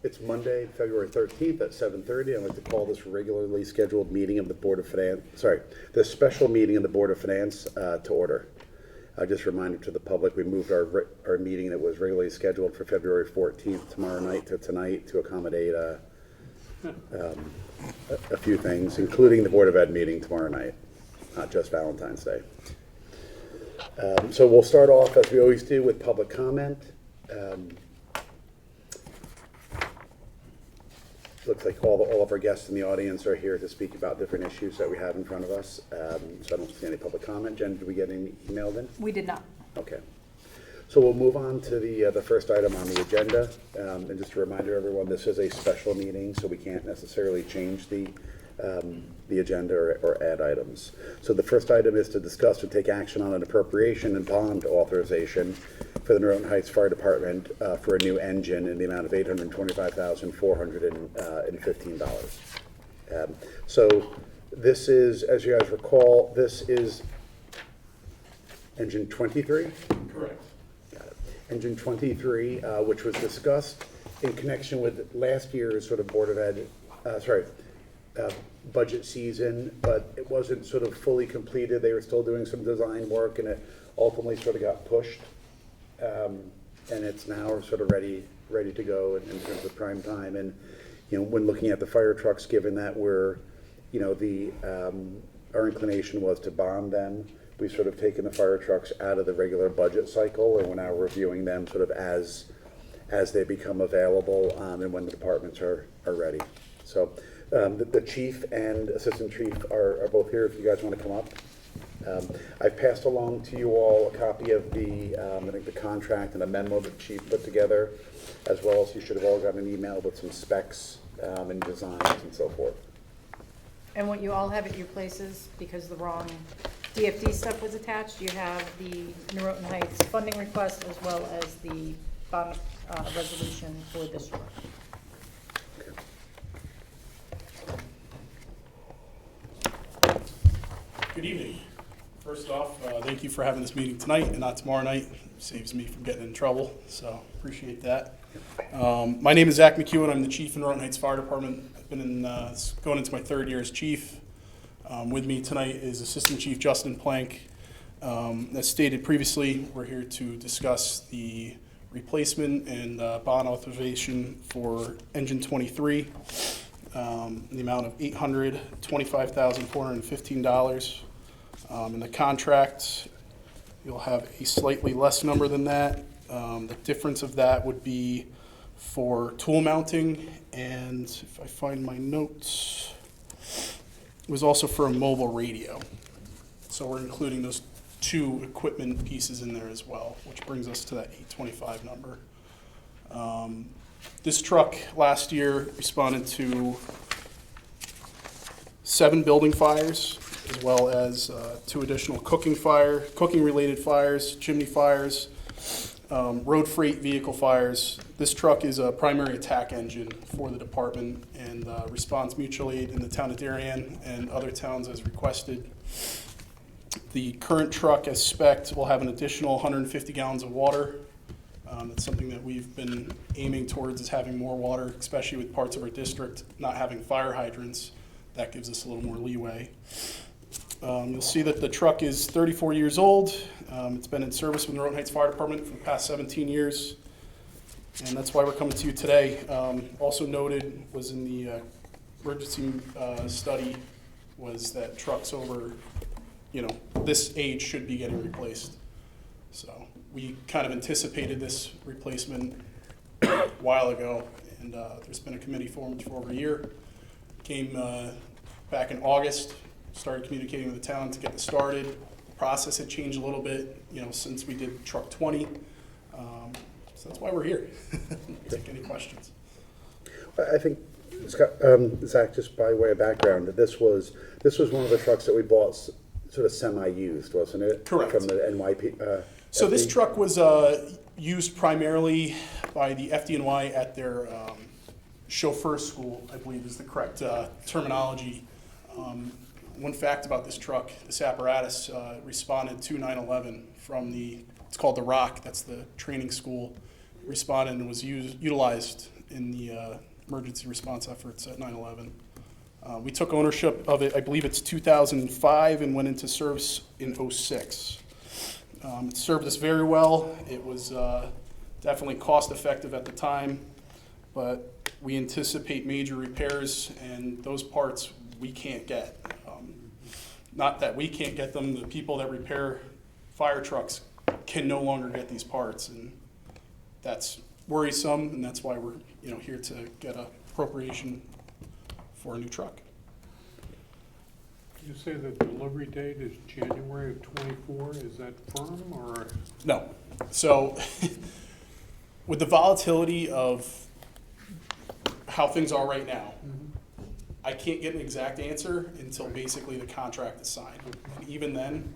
It's Monday, February 13th at 7:30. I'd like to call this regularly scheduled meeting of the Board of Finance, this special meeting of the Board of Finance to order. Just a reminder to the public, we moved our meeting that was regularly scheduled for February 14th tomorrow night to tonight to accommodate a few things, including the Board of Ed meeting tomorrow night, not just Valentine's Day. So we'll start off, as we always do, with public comment. Looks like all of our guests in the audience are here to speak about different issues that we have in front of us. So I don't see any public comment. Jen, did we get any emailed in? We did not. Okay. So we'll move on to the first item on the agenda. And just a reminder, everyone, this is a special meeting, so we can't necessarily change the agenda or add items. So the first item is to discuss and take action on an appropriation and bond authorization for the Noroton Heights Fire Department for a new engine in the amount of $825,415. So this is, as you guys recall, this is engine 23? Correct. Got it. Engine 23, which was discussed in connection with last year's sort of Board of Ed, budget season, but it wasn't sort of fully completed. They were still doing some design work, and it ultimately sort of got pushed. And it's now sort of ready to go in terms of prime time. And when looking at the fire trucks, given that we're, our inclination was to bond them, we've sort of taken the fire trucks out of the regular budget cycle, and we're now reviewing them sort of as they become available and when the departments are ready. So the chief and assistant chief are both here if you guys want to come up. I've passed along to you all a copy of the contract and a memo that the chief put together, as well as you should have all gotten an email with some specs and designs and so forth. And what you all have at your places, because the wrong DFD stuff was attached, you have the Noroton Heights funding request as well as the bond resolution for this year. Good evening. First off, thank you for having this meeting tonight and not tomorrow night. Saves me from getting in trouble, so appreciate that. My name is Zach McEwen. I'm the chief in Noroton Heights Fire Department. I've been in going into my third year as chief. With me tonight is Assistant Chief Justin Plank. As stated previously, we're here to discuss the replacement and bond authorization for engine 23. The amount of $825,415. In the contract, you'll have a slightly less number than that. The difference of that would be for tool mounting, and if I find my notes, it was also for a mobile radio. So we're including those two equipment pieces in there as well, which brings us to that 825 number. This truck last year responded to 7 building fires, as well as 2 additional cooking-related fires, chimney fires, road freight vehicle fires. This truck is a primary attack engine for the department and responds mutual aid in the town of Darien and other towns as requested. The current truck, as spec'd, will have an additional 150 gallons of water. That's something that we've been aiming towards, is having more water, especially with parts of our district not having fire hydrants. That gives us a little more leeway. You'll see that the truck is 34 years old. It's been in service with the Noroton Heights Fire Department for the past 17 years. And that's why we're coming to you today. Also noted was in the emergency study was that trucks over, this age should be getting replaced. So we kind of anticipated this replacement a while ago, and there's been a committee formed for over a year. Came back in August, started communicating with the town to get this started. The process had changed a little bit, since we did truck 20. So that's why we're here. Take any questions. I think, Scott, Zach, just by way of background, this was one of the trucks that we bought sort of semi-used, wasn't it? Correct. From the NYP. So this truck was used primarily by the FDNY at their chauffeur school, I believe is the correct terminology. One fact about this truck, this apparatus responded to 9/11 from it's called the ROC, that's the training school, responded and was utilized in the emergency response efforts at 9/11. We took ownership of it, I believe it's 2005, and went into service in '06. It served us very well. It was definitely cost effective at the time, but we anticipate major repairs, and those parts we can't get. Not that we can't get them, the people that repair fire trucks can no longer get these parts, and that's worrisome, and that's why we're here to get a appropriation for a new truck. You say the delivery date is January of '24, is that firm or? No. So with the volatility of how things are right now, I can't get an exact answer until basically the contract is signed. And even then,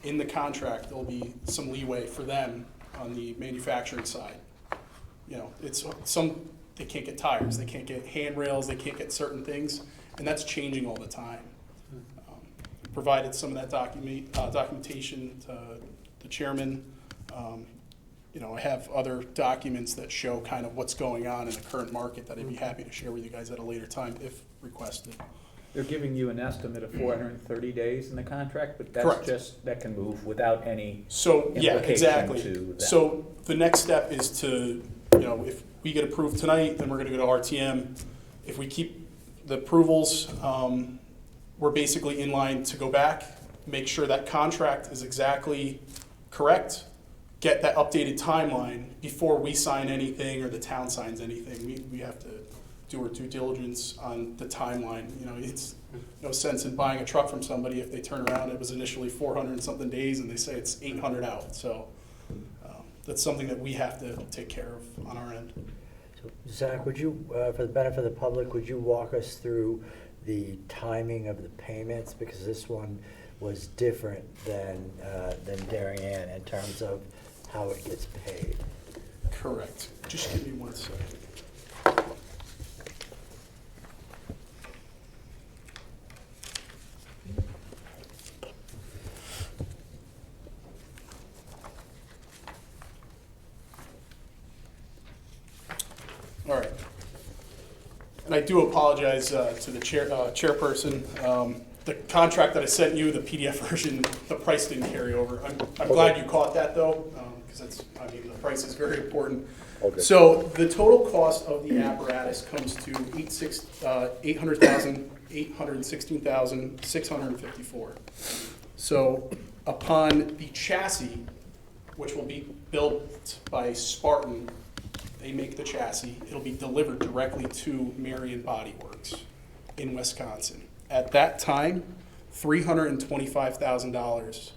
in the contract, there'll be some leeway for them on the manufacturing side. It's they can't get tires, they can't get handrails, they can't get certain things, and that's changing all the time. Provided some of that documentation to the chairman. I have other documents that show kind of what's going on in the current market that I'd be happy to share with you guys at a later time if requested. They're giving you an estimate of 430 days in the contract, but that's Correct. just, that can move without any So, yeah, implication exactly. to that. So the next step is to, if we get approved tonight, then we're gonna go to RTM. If we keep the approvals, we're basically in line to go back, make sure that contract is exactly correct, get that updated timeline before we sign anything or the town signs anything. We have to do our due diligence on the timeline. It's no sense in buying a truck from somebody if they turn around, it was initially 400 and something days and they say it's 800 out. So that's something that we have to take care of on our end. So, Zach, would you, for the benefit of the public, would you walk us through the timing of the payments? Because this one was different than Darien in terms of how it gets paid. Correct. Just give me 1 second. All right. And I do apologize to the chairperson. The contract that I sent you, the PDF version, the price didn't carry over. I'm glad you caught that though, because the price is very important. Okay. So the total cost of the apparatus comes to $816,654. So upon the chassis, which will be built by Spartan, they make the chassis, it'll be delivered directly to Marion Body Works in Wisconsin. At that time, $325,000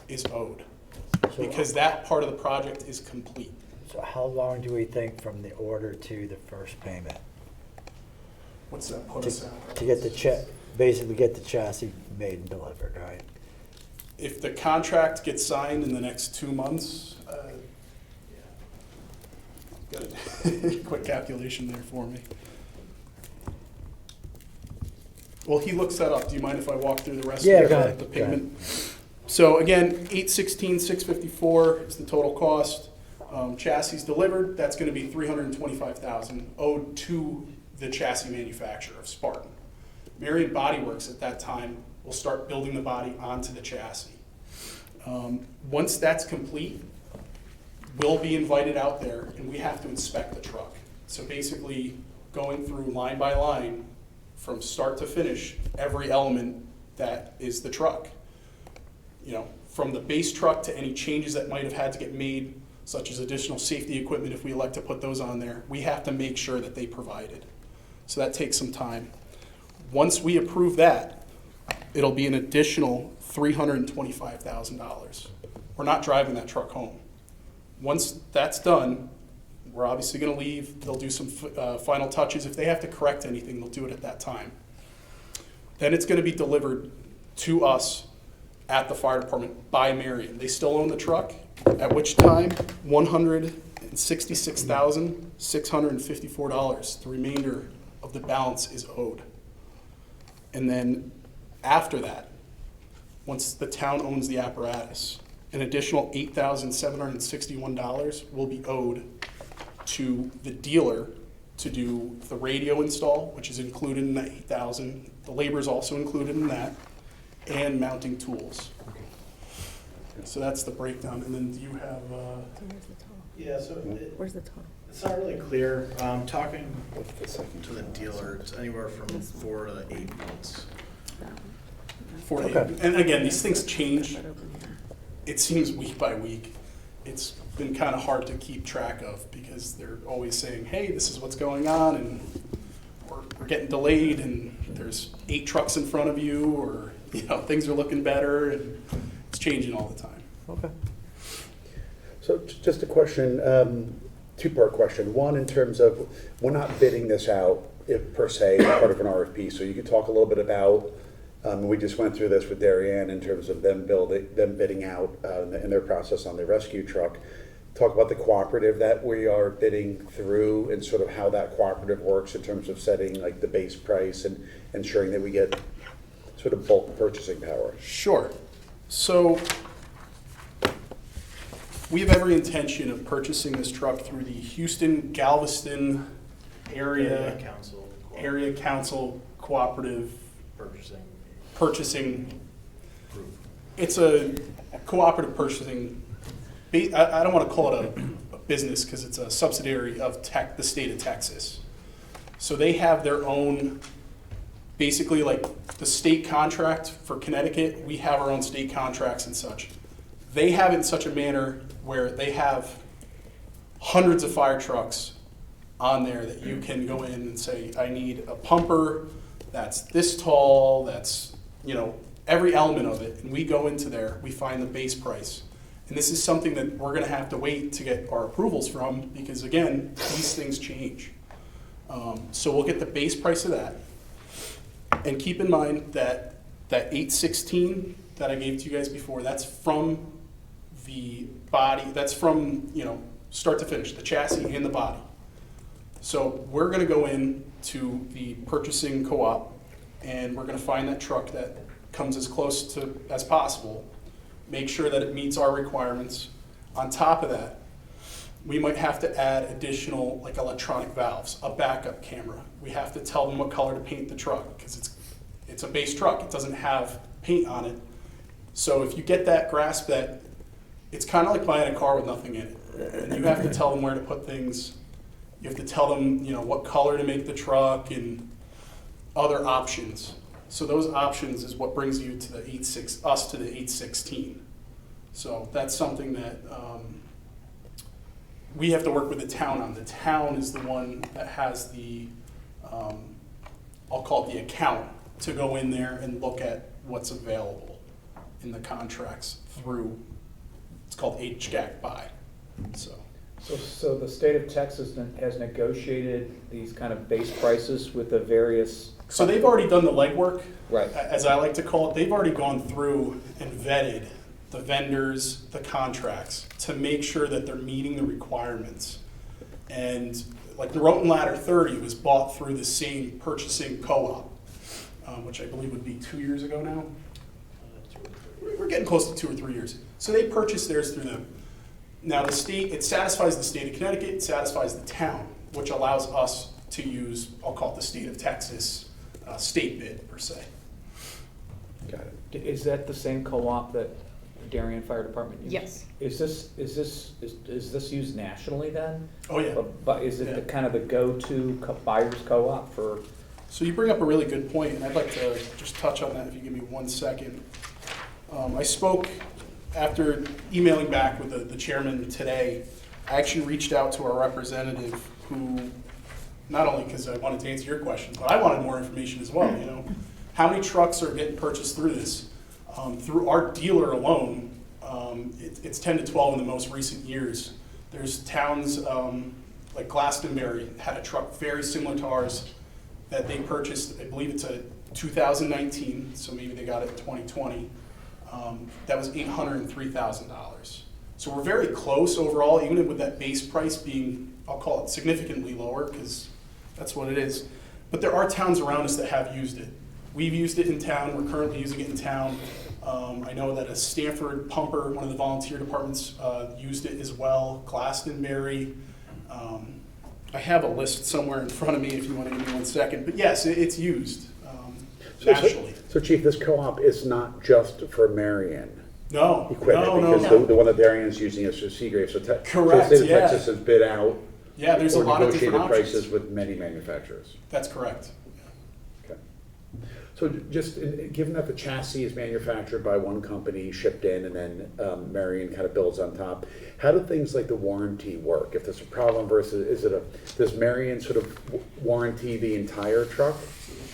is owed because that part of the project is complete. So how long do we think from the order to the first payment? What's that put us at? To get the basically get the chassis made and delivered, right? If the contract gets signed in the next 2 months, got a quick calculation there for me. Well, he looks that up. Do you mind if I walk through the rest Yeah, of go ahead. the payment? So again, $816,654 is the total cost. Chassis delivered, that's going to be $325,000 owed to the chassis manufacturer of Spartan. Marion Body Works at that time will start building the body onto the chassis. Once that's complete, we'll be invited out there and we have to inspect the truck. So basically going through line by line from start to finish, every element that is the truck. From the base truck to any changes that might have had to get made, such as additional safety equipment if we elect to put those on there, we have to make sure that they provided. So that takes some time. Once we approve that, it'll be an additional $325,000. We're not driving that truck home. Once that's done, we're obviously going to leave. They'll do some final touches. If they have to correct anything, they'll do it at that time. Then it's going to be delivered to us at the fire department by Marion. They still own the truck, at which time $166,654, the remainder of the balance is owed. And then after that, once the town owns the apparatus, an additional $8,761 will be owed to the dealer to do the radio install, which is included in that 8,000. The labor is also included in that, and mounting tools. So that's the breakdown. And then you have, Yeah, so Where's the total? it's not really clear. Talking What's the second? to the dealer, it's anywhere from 4 to 8 months. 4 to 8. Okay. And again, these things change. It seems week by week. It's been kind of hard to keep track of because they're always saying, hey, this is what's going on, and we're getting delayed, and there's 8 trucks in front of you, or things are looking better, and it's changing all the time. Okay. So just a question, two-part question. One, in terms of, we're not bidding this out per se, part of an RFP, so you could talk a little bit about, we just went through this with Darien in terms of them bidding out and their process on the rescue truck. Talk about the cooperative that we are bidding through and sort of how that cooperative works in terms of setting like the base price and ensuring that we get sort of bulk purchasing power. Sure. So we have every intention of purchasing this truck through the Houston Galveston Area Council Cooperative Purchasing. It's a cooperative purchasing. I don't want to call it a business because it's a subsidiary of the state of Texas. So they have their own, basically like the state contract for Connecticut, we have our own state contracts and such. They have it in such a manner where they have hundreds of fire trucks on there that you can go in and say, I need a pumper that's this tall, that's, every element of it. And we go into there, we find the base price. And this is something that we're gonna have to wait to get our approvals from because again, these things change. So we'll get the base price of that. And keep in mind that 816 that I gave to you guys before, that's from the body, that's from, start to finish, the chassis and the body. So we're gonna go in to the purchasing co-op and we're gonna find that truck that comes as close to as possible, make sure that it meets our requirements. On top of that, we might have to add additional like electronic valves, a backup camera. We have to tell them what color to paint the truck because it's a base truck. It doesn't have paint on it. So if you get that grasp that it's kind of like buying a car with nothing in it. And you have to tell them where to put things. You have to tell them, what color to make the truck and other options. So those options is what brings you to the 816. So that's something that we have to work with the town on. The town is the one that has the, I'll call it the account, to go in there and look at what's available in the contracts through, it's called HGAC buy. So the state of Texas has negotiated these kind of base prices with the various. So they've already done the legwork, Right. as I like to call it. They've already gone through and vetted the vendors, the contracts, to make sure that they're meeting the requirements. And like the Noroton Ladder 30 was bought through the same purchasing co-op, which I believe would be 2 years ago now. We're getting close to 2 or 3 years. So they purchased theirs through them. Now the state, it satisfies the state of Connecticut, it satisfies the town, which allows us to use, I'll call it the state of Texas state bid per se. Got it. Is that the same co-op that Darien Fire Department uses? Yes. Is this used nationally then? Oh yeah. But is it the kind of the go-to buyer's co-op for? So you bring up a really good point, and I'd like to just touch on that if you give me 1 second. I spoke after emailing back with the chairman today. I actually reached out to our representative who, not only because I wanted to answer your questions, but I wanted more information as well. How many trucks are getting purchased through this? Through our dealer alone, it's 10 to 12 in the most recent years. There's towns like Glastonbury had a truck very similar to ours that they purchased. I believe it's a 2019, so maybe they got it in 2020. That was $803,000. So we're very close overall, even with that base price being, I'll call it significantly lower, because that's what it is. But there are towns around us that have used it. We've used it in town, we're currently using it in town. I know that a Stanford pumper, one of the volunteer departments, used it as well, Glastonbury. I have a list somewhere in front of me if you want to give me 1 second, but yes, it's used So- nationally. So Chief, this co-op is not just for Marion No, equipment, no, because no. the one that Darian's using is for Seagrave, so Correct, the state of yeah. Texas has bid out Yeah, there's a or lot of different negotiated options. prices with many manufacturers. That's correct. Okay. So just, given that the chassis is manufactured by one company, shipped in, and then Marion kind of builds on top, how do things like the warranty work? If there's a problem versus, does Marion sort of warranty the entire truck?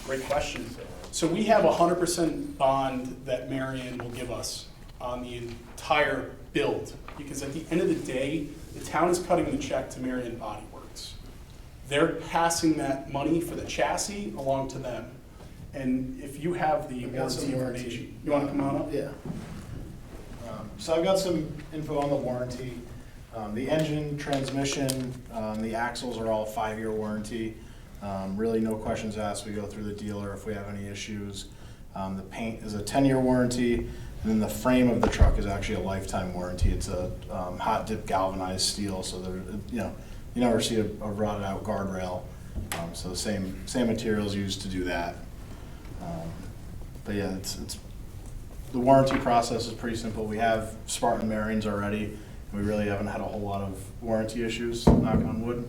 Great question. So we have a 100% bond that Marion will give us on the entire build, because at the end of the day, the town is cutting the check to Marion Body Works. They're passing that money for the chassis along to them. And if you have the I've got some warranty warranty. information, you want to come on up? Yeah. So I've got some info on the warranty. The engine, transmission, the axles are all 5-year warranty. Really no questions asked. We go through the dealer if we have any issues. The paint is a 10-year warranty, and then the frame of the truck is actually a lifetime warranty. It's a hot dip galvanized steel, so there, you never see a rotted out guardrail. So the same materials used to do that. But yeah, it's the warranty process is pretty simple. We have Spartan Marions already, and we really haven't had a whole lot of warranty issues, knock on wood.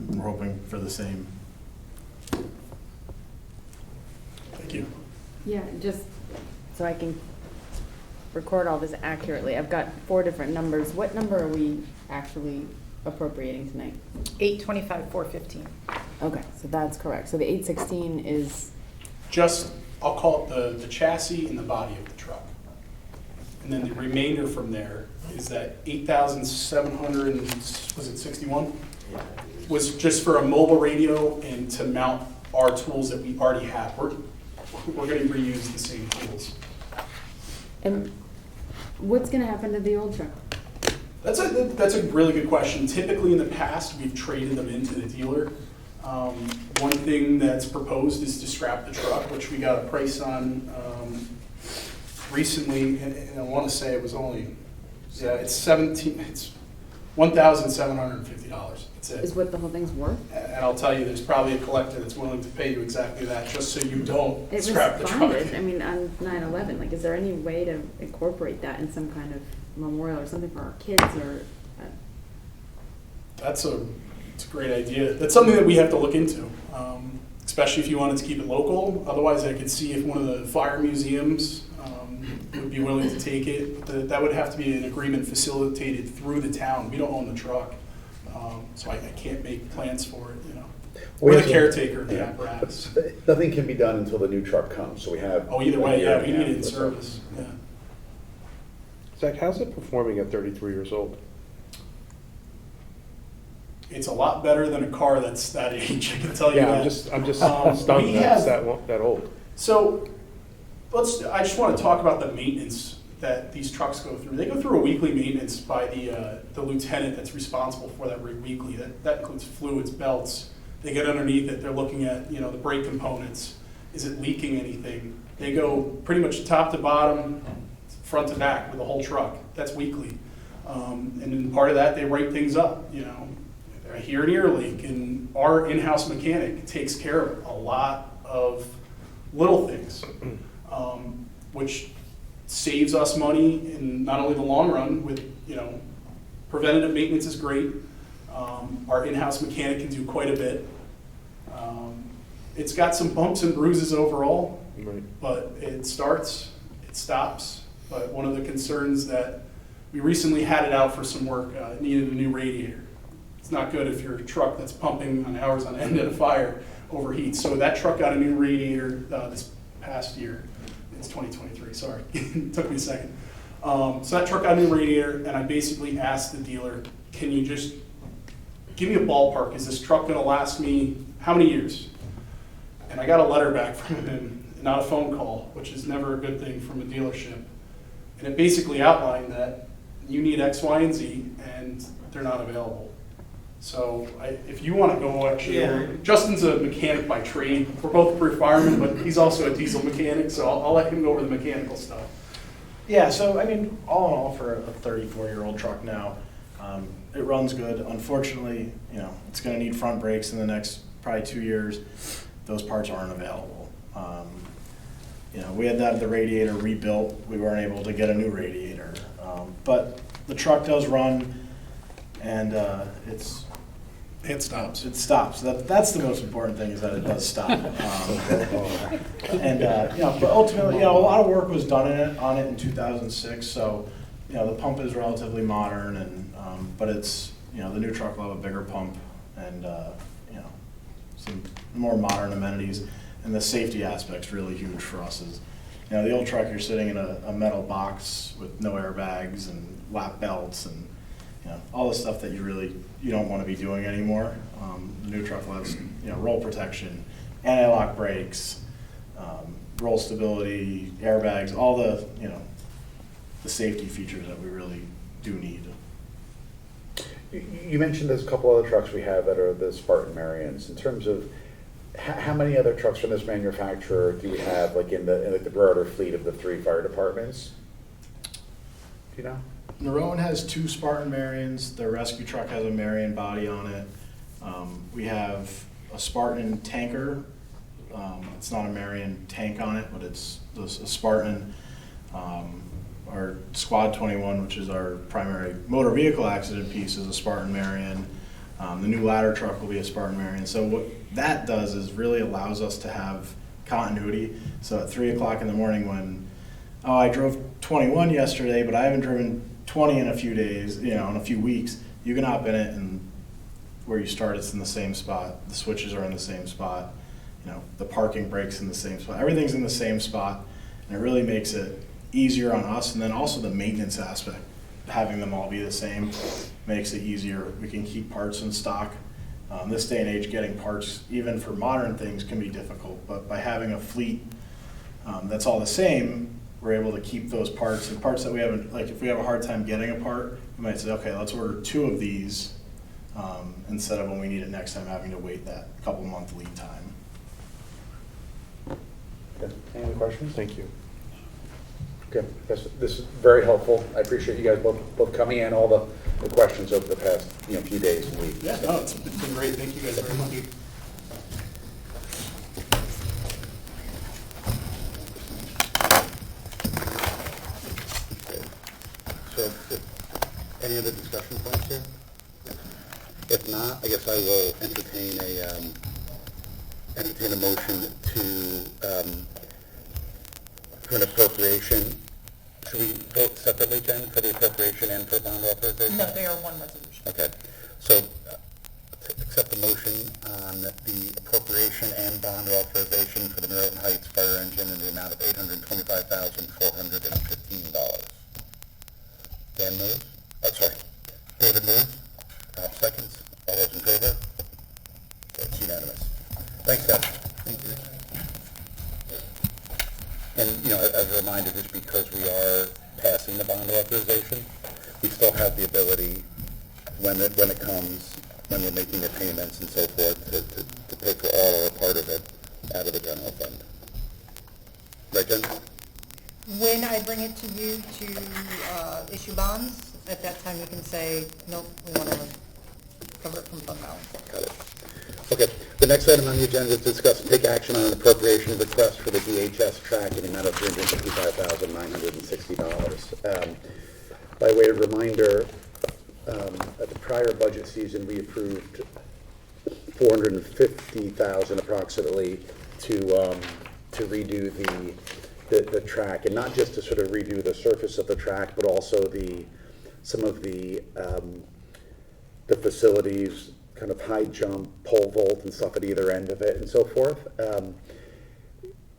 We're hoping for the same. Thank you. Yeah, just so I can record all this accurately, I've got 4 different numbers. What number are we actually appropriating tonight? 825, 415. Okay, so that's correct. So the 816 is, Just, I'll call it the chassis and the body of the truck. And then the remainder from there is that 8,700, was it 61? Was just for a mobile radio and to mount our tools that we already have. We're going to reuse the same tools. and what's gonna happen to the old truck? That's a really good question. Typically in the past, we've traded them into the dealer. One thing that's proposed is to scrap the truck, which we got a price on recently, and I want to say it was only, yeah, it's $1,750. That's Is it. what the whole thing's worth? And I'll tell you, there's probably a collector that's willing to pay you exactly that, just so you don't It was scrap the truck. funded, I mean, on 9/11, like, is there any way to incorporate that in some kind of memorial or something for our kids or? That's a great idea. That's something that we have to look into, especially if you wanted to keep it local. Otherwise, I could see if one of the fire museums would be willing to take it. That would have to be an agreement facilitated through the town. We don't own the truck, so I can't make plans for it, you know. We're the caretaker of the apparatus. Nothing can be done until the new truck comes, so we have. Oh, either way, yeah, we need it in Yeah. service, yeah. Zach, how's it performing at 33 years old? It's a lot better than a car that's that age, I can tell you Yeah, that. I'm just We stunned that have- it's that old. So, I just want to talk about the maintenance that these trucks go through. They go through a weekly maintenance by the lieutenant that's responsible for that rig weekly. That includes fluids, belts. They get underneath it, they're looking at, the brake components. Is it leaking anything? They go pretty much top to bottom, front to back with the whole truck. That's weekly. And then part of that, they write things up, I hear an ear leak, and our in-house mechanic takes care of a lot of little things, which saves us money in not only the long run with, preventative maintenance is great. Our in-house mechanic can do quite a bit. It's got some bumps and bruises overall, Right. but it starts, it stops. But one of the concerns that we recently had it out for some work, it needed a new radiator. It's not good if your truck that's pumping on hours on end at a fire overheats. So that truck got a new radiator this past year. It's 2023, sorry. It took me a second. So that truck got a new radiator, and I basically asked the dealer, can you just give me a ballpark? Is this truck gonna last me how many years? And I got a letter back from him, not a phone call, which is never a good thing from a dealership. And it basically outlined that you need X, Y, and Z, and they're not available. So if you want to go, actually, Yeah. Justin's a mechanic by trade. We're both firemen, but he's also a diesel mechanic, so I'll let him go over the mechanical stuff. Yeah, so I mean, all in all, for a 34-year-old truck now, It runs good. Unfortunately, you know, it's gonna need front brakes in the next probably 2 years. Those parts aren't available. You know, we had to have the radiator rebuilt. We weren't able to get a new radiator. But the truck does run, and It stops. it stops. That's the most important thing, is that it does stop. And you know, but ultimately, you know, a lot of work was done on it in 2006. So, you know, the pump is relatively modern, and but it's, you know, the new truck will have a bigger pump and you know, some more modern amenities. And the safety aspect's really huge for us. Is, you know, the old truck, you're sitting in a metal box with no airbags and lap belts and, you know, all the stuff that you don't want to be doing anymore. The new truck has, you know, roll protection, anti-lock brakes, roll stability, airbags, all the, you know, the safety features that we really do need. You mentioned there's a couple other trucks we have that are the Spartan Marions. In terms of how many other trucks from this manufacturer do you have, like in the broader fleet of the 3 fire departments? Do you know? Noroton has 2 Spartan Marions. Their rescue truck has a Marion body on it. We have a Spartan tanker. It's not a Marion tank on it, but it's a Spartan. Our Squad 21, which is our primary motor vehicle accident piece, is a Spartan Marion. The new ladder truck will be a Spartan Marion. So what that does is really allows us to have continuity. So at 3 o'clock in the morning when, oh, I drove 21 yesterday, but I haven't driven 20 in a few days, you know, in a few weeks, you can hop in it, and where you start, it's in the same spot. The switches are in the same spot. You know, the parking brake's in the same spot. Everything's in the same spot, and it really makes it easier on us. And then also the maintenance aspect, having them all be the same makes it easier. We can keep parts in stock. This day and age, getting parts, even for modern things, can be difficult. But by having a fleet that's all the same, we're able to keep those parts. And parts that we haven't, like if we have a hard time getting a part, we might say, okay, let's order 2 of these instead of when we need it next time having to wait that couple month lead time. Okay. Any other questions? Thank you. Okay, this is very helpful. I appreciate you guys both coming in, all the questions over the past, you know, few days and weeks. Yeah, no, it's been great. Thank you guys very much. So, any other discussion points here? If not, I guess I will entertain a motion for an appropriation. Should we vote separately, Jen, for the appropriation and for bond authorization? No, they are one resolution. Okay, so accept the motion on the appropriation and bond authorization for the Noroton Heights fire engine in the amount of $825,415. Dan moves. Oh, sorry. David moves. Seconds. All those in favor? Okay, it's unanimous. Thanks, guys. Thank you. And, you know, as a reminder, just because we are passing the bond authorization, we still have the ability, when it comes, when we're making the payments and so forth, to pay for all or part of it out of the general fund. Right, Jen? When I bring it to you to issue bonds, at that time you can say, nope, we want to cover it from fund balance. Got it. Okay, the next item on the agenda is to discuss and take action on an appropriation request for the DHS track in the amount of $355,960. By way of reminder, at the prior budget season, we approved $450,000 approximately to redo the track, and not just to sort of redo the surface of the track, but also some of the facilities, kind of high jump, pole vault and stuff at either end of it and so forth.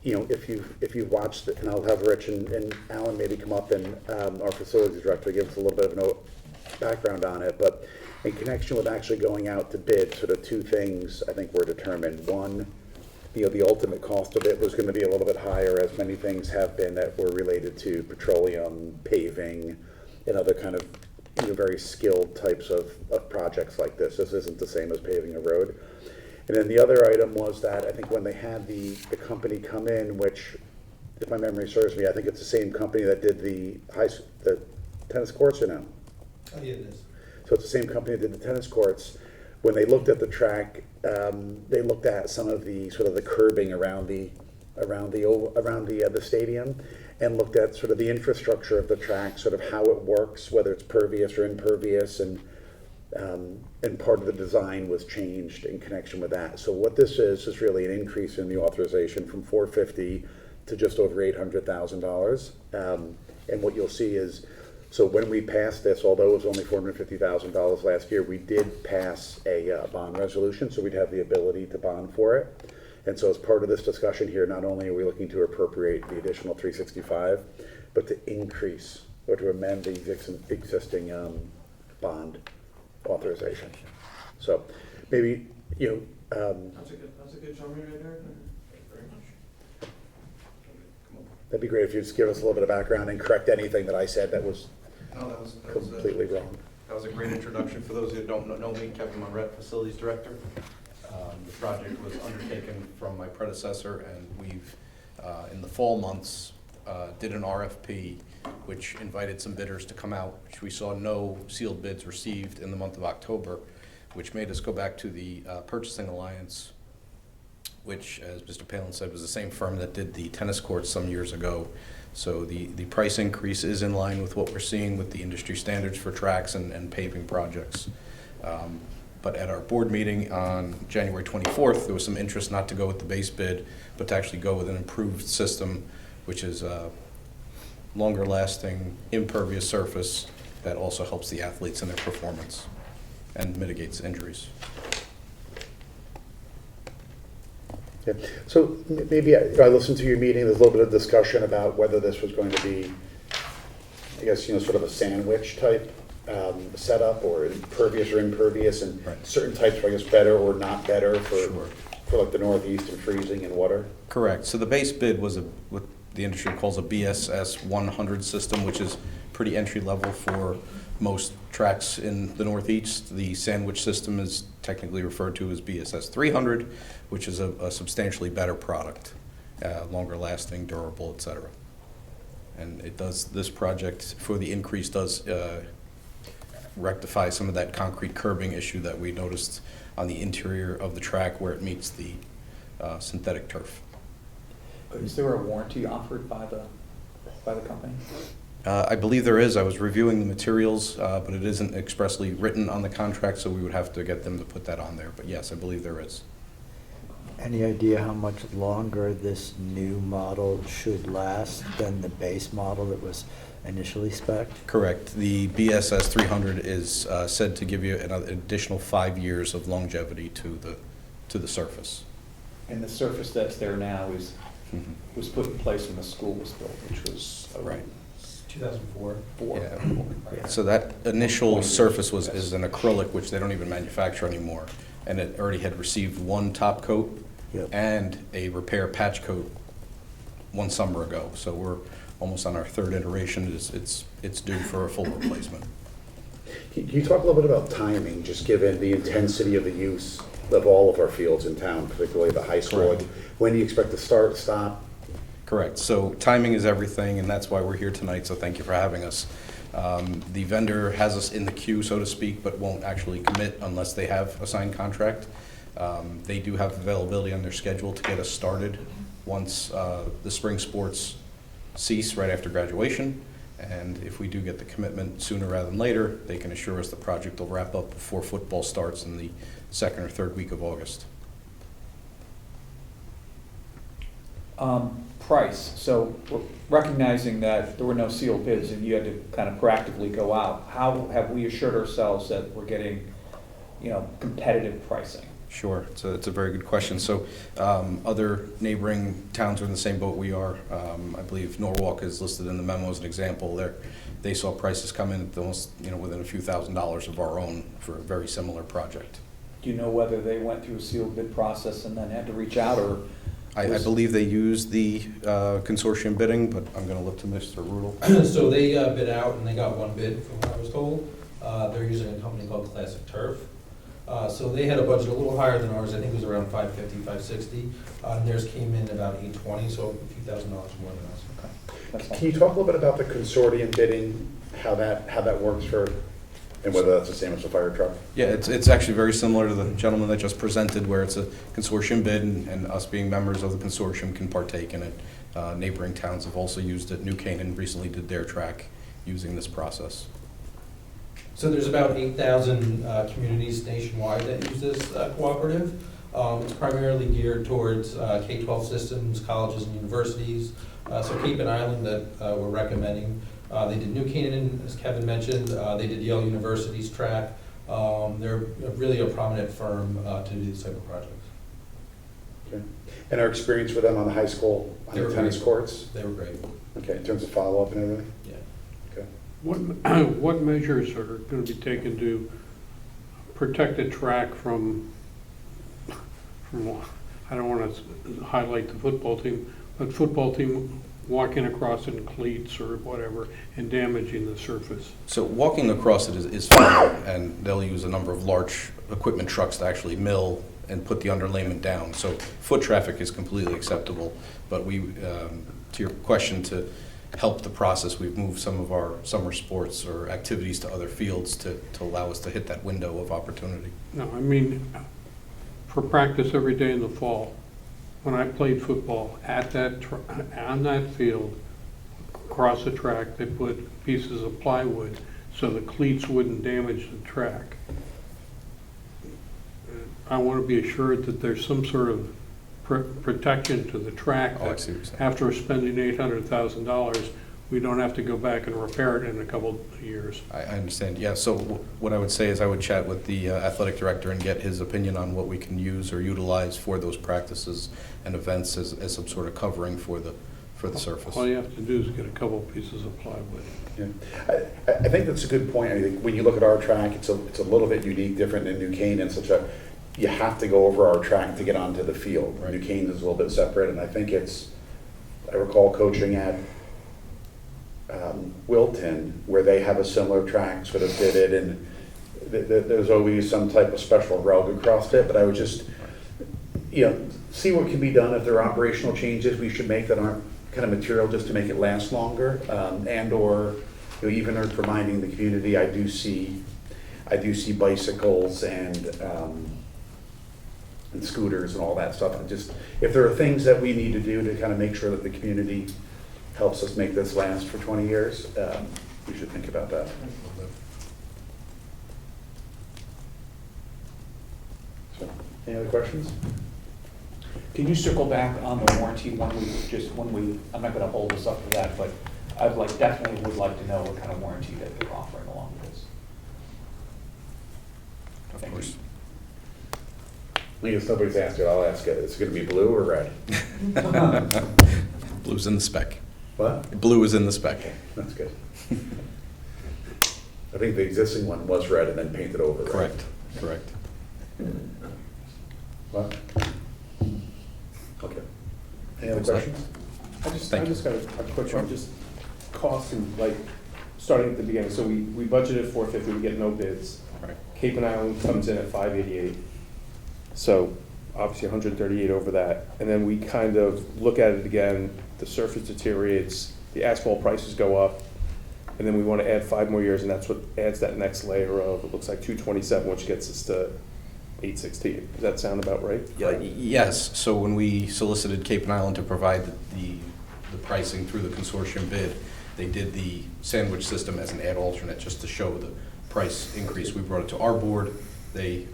You know, if you've watched it, and I'll have Rich and Alan maybe come up, and our facilities director give us a little bit of a background on it, but in connection with actually going out to bid, sort of 2 things I think were determined. One, you know, the ultimate cost of it was going to be a little bit higher, as many things have been that were related to petroleum, paving, and other kind of, you know, very skilled types of projects like this. This isn't the same as paving a road. And then the other item was that I think when they had the company come in, which, if my memory serves me, I think it's the same company that did the tennis courts, or no? Oh, yeah, it is. So it's the same company that did the tennis courts. When they looked at the track, they looked at some of the sort of the curbing around the stadium, and looked at sort of the infrastructure of the track, sort of how it works, whether it's pervious or impervious, and part of the design was changed in connection with that. So what this is really an increase in the authorization from $450 to just over $800,000. And what you'll see is, so when we passed this, although it was only $450,000 last year, we did pass a bond resolution, so we'd have the ability to bond for it. And so as part of this discussion here, not only are we looking to appropriate the additional 365, but to increase or to amend the existing bond authorization. So maybe, That's a good summary right there. Thank you very much. that'd be great if you'd just give us a little bit of background and correct anything that I said that was No, that was completely wrong. That was a great introduction. For those who don't know me, Kevin Monrette, Facilities Director. The project was undertaken from my predecessor, and we've, in the fall months, did an RFP, which invited some bidders to come out, which we saw no sealed bids received in the month of October, which made us go back to the Purchasing Alliance, which, as Mr. Palin said, was the same firm that did the tennis courts some years ago. So the price increase is in line with what we're seeing with the industry standards for tracks and paving projects. But at our board meeting on January 24th, there was some interest not to go with the base bid, but to actually go with an improved system, which is a longer lasting, impervious surface that also helps the athletes in their performance and mitigates injuries. Yeah. So maybe I listened to your meeting, there's a little bit of discussion about whether this was going to be, I guess, sort of a sandwich type setup, or impervious or impervious, and Right. certain types are, I guess, better or not better Sure. for like the Northeast and freezing and water. Correct. So the base bid was what the industry calls a BSS 100 system, which is pretty entry level for most tracks in the Northeast. The sandwich system is technically referred to as BSS 300, which is a substantially better product, longer lasting, durable, et cetera. And it does, this project for the increase does rectify some of that concrete curbing issue that we noticed on the interior of the track where it meets the synthetic turf. Is there a warranty offered by the company? I believe there is. I was reviewing the materials, but it isn't expressly written on the contract, so we would have to get them to put that on there. But yes, I believe there is. Any idea how much longer this new model should last than the base model that was initially spec'd? Correct. The BSS 300 is said to give you an additional 5 years of longevity to the surface. And the surface that's there now was put in place when the school was built, which was Right. 2004. Yeah. So that initial surface is an acrylic, which they don't even manufacture anymore, and it already had received one top coat Yep. and a repair patch coat one summer ago. So we're almost on our third iteration. It's due for a full replacement. Can you talk a little bit about timing, just given the intensity of the use of all of our fields in town, particularly the high school? Correct. Like, when do you expect to start, stop? Correct. So timing is everything, and that's why we're here tonight, so thank you for having us. The vendor has us in the queue, so to speak, but won't actually commit unless they have a signed contract. They do have availability on their schedule to get us started once the spring sports cease right after graduation. And if we do get the commitment sooner rather than later, they can assure us the project will wrap up before football starts in the second or third week of August. Price, so recognizing that there were no sealed bids and you had to kind of proactively go out, how have we assured ourselves that we're getting, competitive pricing? Sure, it's a very good question. So other neighboring towns are in the same boat we are. I believe Norwalk is listed in the memo as an example. They saw prices come in at almost, within a few $1,000s of our own for a very similar project. Do you know whether they went through a sealed bid process and then had to reach out, or? I believe they used the consortium bidding, but I'm going to look to Mr. Rudel. So they bid out and they got one bid from what I was told. They're using a company called Classic Turf. So they had a budget a little higher than ours. I think it was around $550, $560. And theirs came in about $820, so a few $1,000s more than us. Can you talk a little bit about the consortium bidding, how that works for And whether that's the same as the fire truck? Yeah, it's actually very similar to the gentleman that just presented, where it's a consortium bid, and us being members of the consortium can partake in it. Neighboring towns have also used it. New Canaan recently did their track using this process. So there's about 8,000 communities nationwide that use this cooperative. It's primarily geared towards K-12 systems, colleges and universities. So Cape and Island that we're recommending. They did New Canaan, as Kevin mentioned. They did Yale University's track. They're really a prominent firm to do these type of projects. Okay. And our experience with them on the high school, on They the were tennis great. courts? They were great. Okay, in terms of follow-up and everything? Yeah. Okay. What measures are going to be taken to protect the track from, I don't want to highlight the football team, but football team walking across in cleats or whatever and damaging the surface? So walking across it is fine, and they'll use a number of large equipment trucks to actually mill and put the underlayment down. So foot traffic is completely acceptable, but we, to your question, to help the process, we've moved some of our summer sports or activities to other fields to allow us to hit that window of opportunity. No, I mean, for practice every day in the fall, when I played football at that, on that field, across the track, they put pieces of plywood so the cleats wouldn't damage the track. I want to be assured that there's some sort of protection to the track. Oh, I that see what you're saying. after spending $800,000, we don't have to go back and repair it in a couple of years. I understand, yeah. So what I would say is I would chat with the athletic director and get his opinion on what we can use or utilize for those practices and events as some sort of covering for the surface. All you have to do is get a couple pieces of plywood. Yeah. I think that's a good point. I think when you look at our track, it's a little bit unique, different than New Canaan, such a, you have to go over our track to get onto the field. Right. New Canaan is a little bit separate, and I think I recall coaching at Wilton, where they have a similar track, sort of did it, and there's always some type of special rug across it, but I would just, see what can be done if there are operational changes we should make that aren't kind of material just to make it last longer, and or even reminding the community. I do see bicycles and scooters and all that stuff. And just if there are things that we need to do to kind of make sure that the community helps us make this last for 20 years, we should think about that. So, any other questions? Can you circle back on the warranty when we, I'm not gonna hold us up for that, but I'd definitely would like to know what kind of warranty that they're offering along with this. Of course. I guess nobody's asked it, I'll ask it. Is it gonna be blue or red? Blue's in the spec. What? Blue is in the spec. Okay, that's good. I think the existing one was red and then painted over, right? Correct. What? Okay. Any other questions? I just Thank you. got a quick one, just costs and starting at the beginning. So we budgeted $450, we get no bids. Right. Cape and Island comes in at $588. So obviously 138 over that. And then we kind of look at it again, the surface deteriorates, the asphalt prices go up, and then we want to add 5 more years, and that's what adds that next layer of, it looks like 227, which gets us to 816. Does that sound about right? Yes, so when we solicited Cape and Island to provide the pricing through the consortium bid, they did the sandwich system as an add alternate just to show the price increase. We brought it to our board. They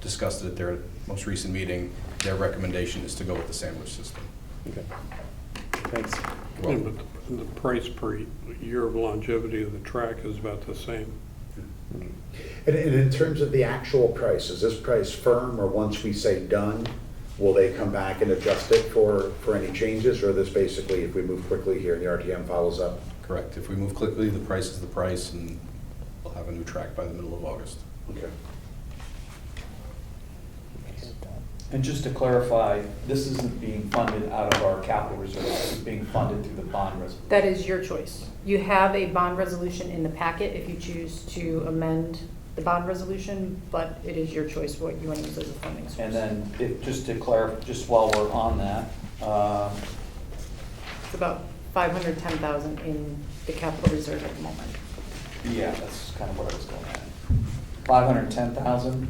discussed it at their most recent meeting. Their recommendation is to go with the sandwich system. Okay. Thanks. Yeah, but the price per year of longevity of the track is about the same. And in terms of the actual price, is this price firm, or once we say done, will they come back and adjust it for any changes, or this basically, if we move quickly here and the RTM follows up? Correct. If we move quickly, the price is the price, and we'll have a new track by the middle of August. Okay. And just to clarify, this isn't being funded out of our capital reserve, this is being funded through the bond resolution. That is your choice. You have a bond resolution in the packet if you choose to amend the bond resolution, but it is your choice what you want to use as a funding source. And then, just to clarify, just while we're on that, It's about 510,000 in the capital reserve at the moment. yeah, that's kind of what I was going at. 510,000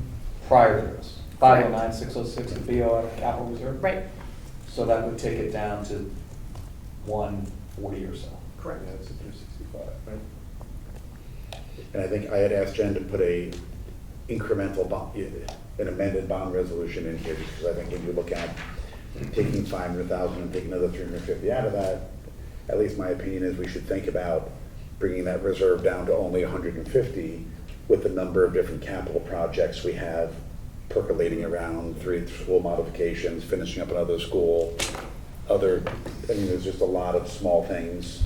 prior to this. 509,606 to BO out of capital reserve. Right, So that would take it down to 140 or so. correct. Yeah, it's a 365, right? And I think I had asked Jen to put a incremental bond, an amended bond resolution in here, because I think if you look at taking 500,000 and taking another 350 out of that, at least my opinion is we should think about bringing that reserve down to only 150 with the number of different capital projects we have percolating around, 3 school modifications, finishing up another school, there's just a lot of small things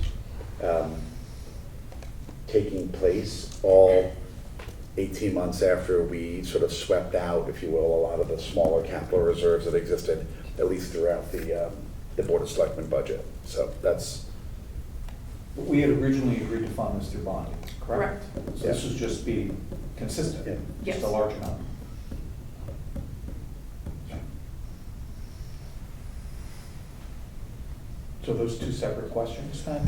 taking place all 18 months after we sort of swept out, if you will, a lot of the smaller capital reserves that existed, at least throughout the Board of Selectmen budget. So that's, We had originally agreed to fund this through bonding, correct? So this Yeah. would just be consistent, Yes. just a large amount. So those two separate questions then?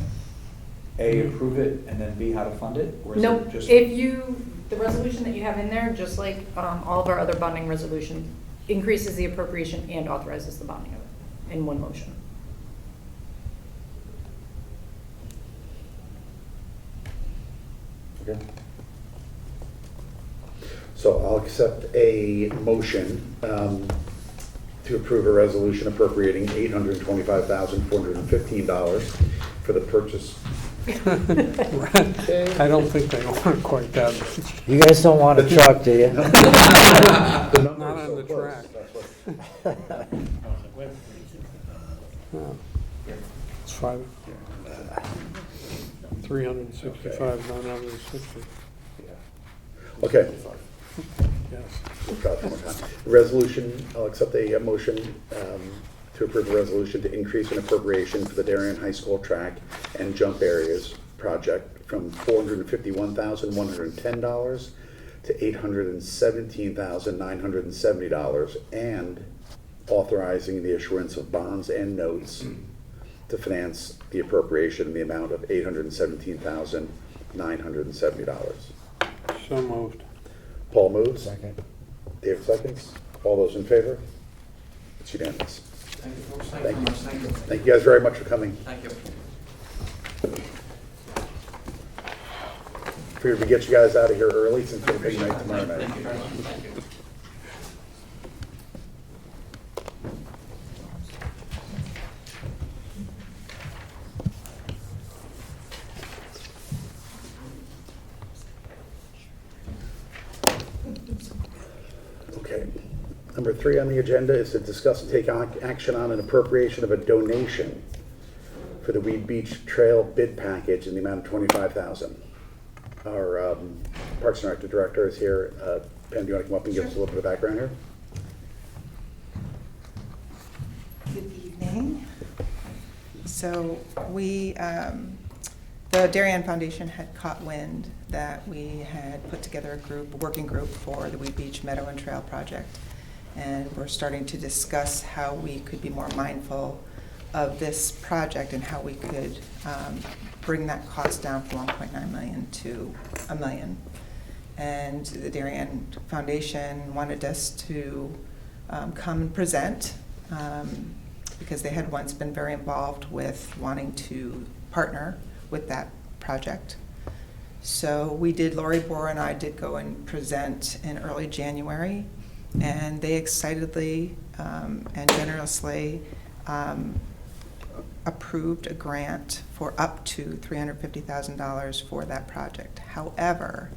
A, approve it, and then B, how to fund it? Or is No, it just? the resolution that you have in there, just like all of our other bonding resolutions, increases the appropriation and authorizes the bonding of it in one motion. okay. So I'll accept a motion to approve a resolution appropriating $825,415 for the purchase. I don't think they want quite that much. You guys don't want a truck, do you? The number Not is on so the close. track. That's what- No. It's 365, 960, yeah. Okay. yes. We'll try it one more time. Resolution, I'll accept a motion to approve a resolution to increase an appropriation for the Darien High School track and jump areas project from $451,110 to $817,970, and authorizing the issuance of bonds and notes to finance the appropriation in the amount of $817,970. So moved. Paul moves. Second. David seconds. All those in favor? It's unanimous. Thank you, folks. Thank Thank you you. very much. Thank you. Thank you guys very much for coming. Thank you. Figured we'd get you guys out of here early since it's a big night tomorrow night. Thank you very much. Thank you. Okay. Number 3 on the agenda is to discuss and take action on an appropriation of a donation for the Weed Beach Trail bid package in the amount of $25,000. Our Parks and Rec Director is here. Pam, do you want to come up and give us a little bit of background here? Good evening. So we, the Darien Foundation had caught wind that we had put together a working group for the Weed Beach Meadow and Trail project. And we're starting to discuss how we could be more mindful of this project and how we could bring that cost down from 1.9 million to $1 million. And the Darien Foundation wanted us to come and present because they had once been very involved with wanting to partner with that project. So we did, Lori Bohr and I did go and present in early January, and they excitedly and generously approved a grant for up to $350,000 for that project. However,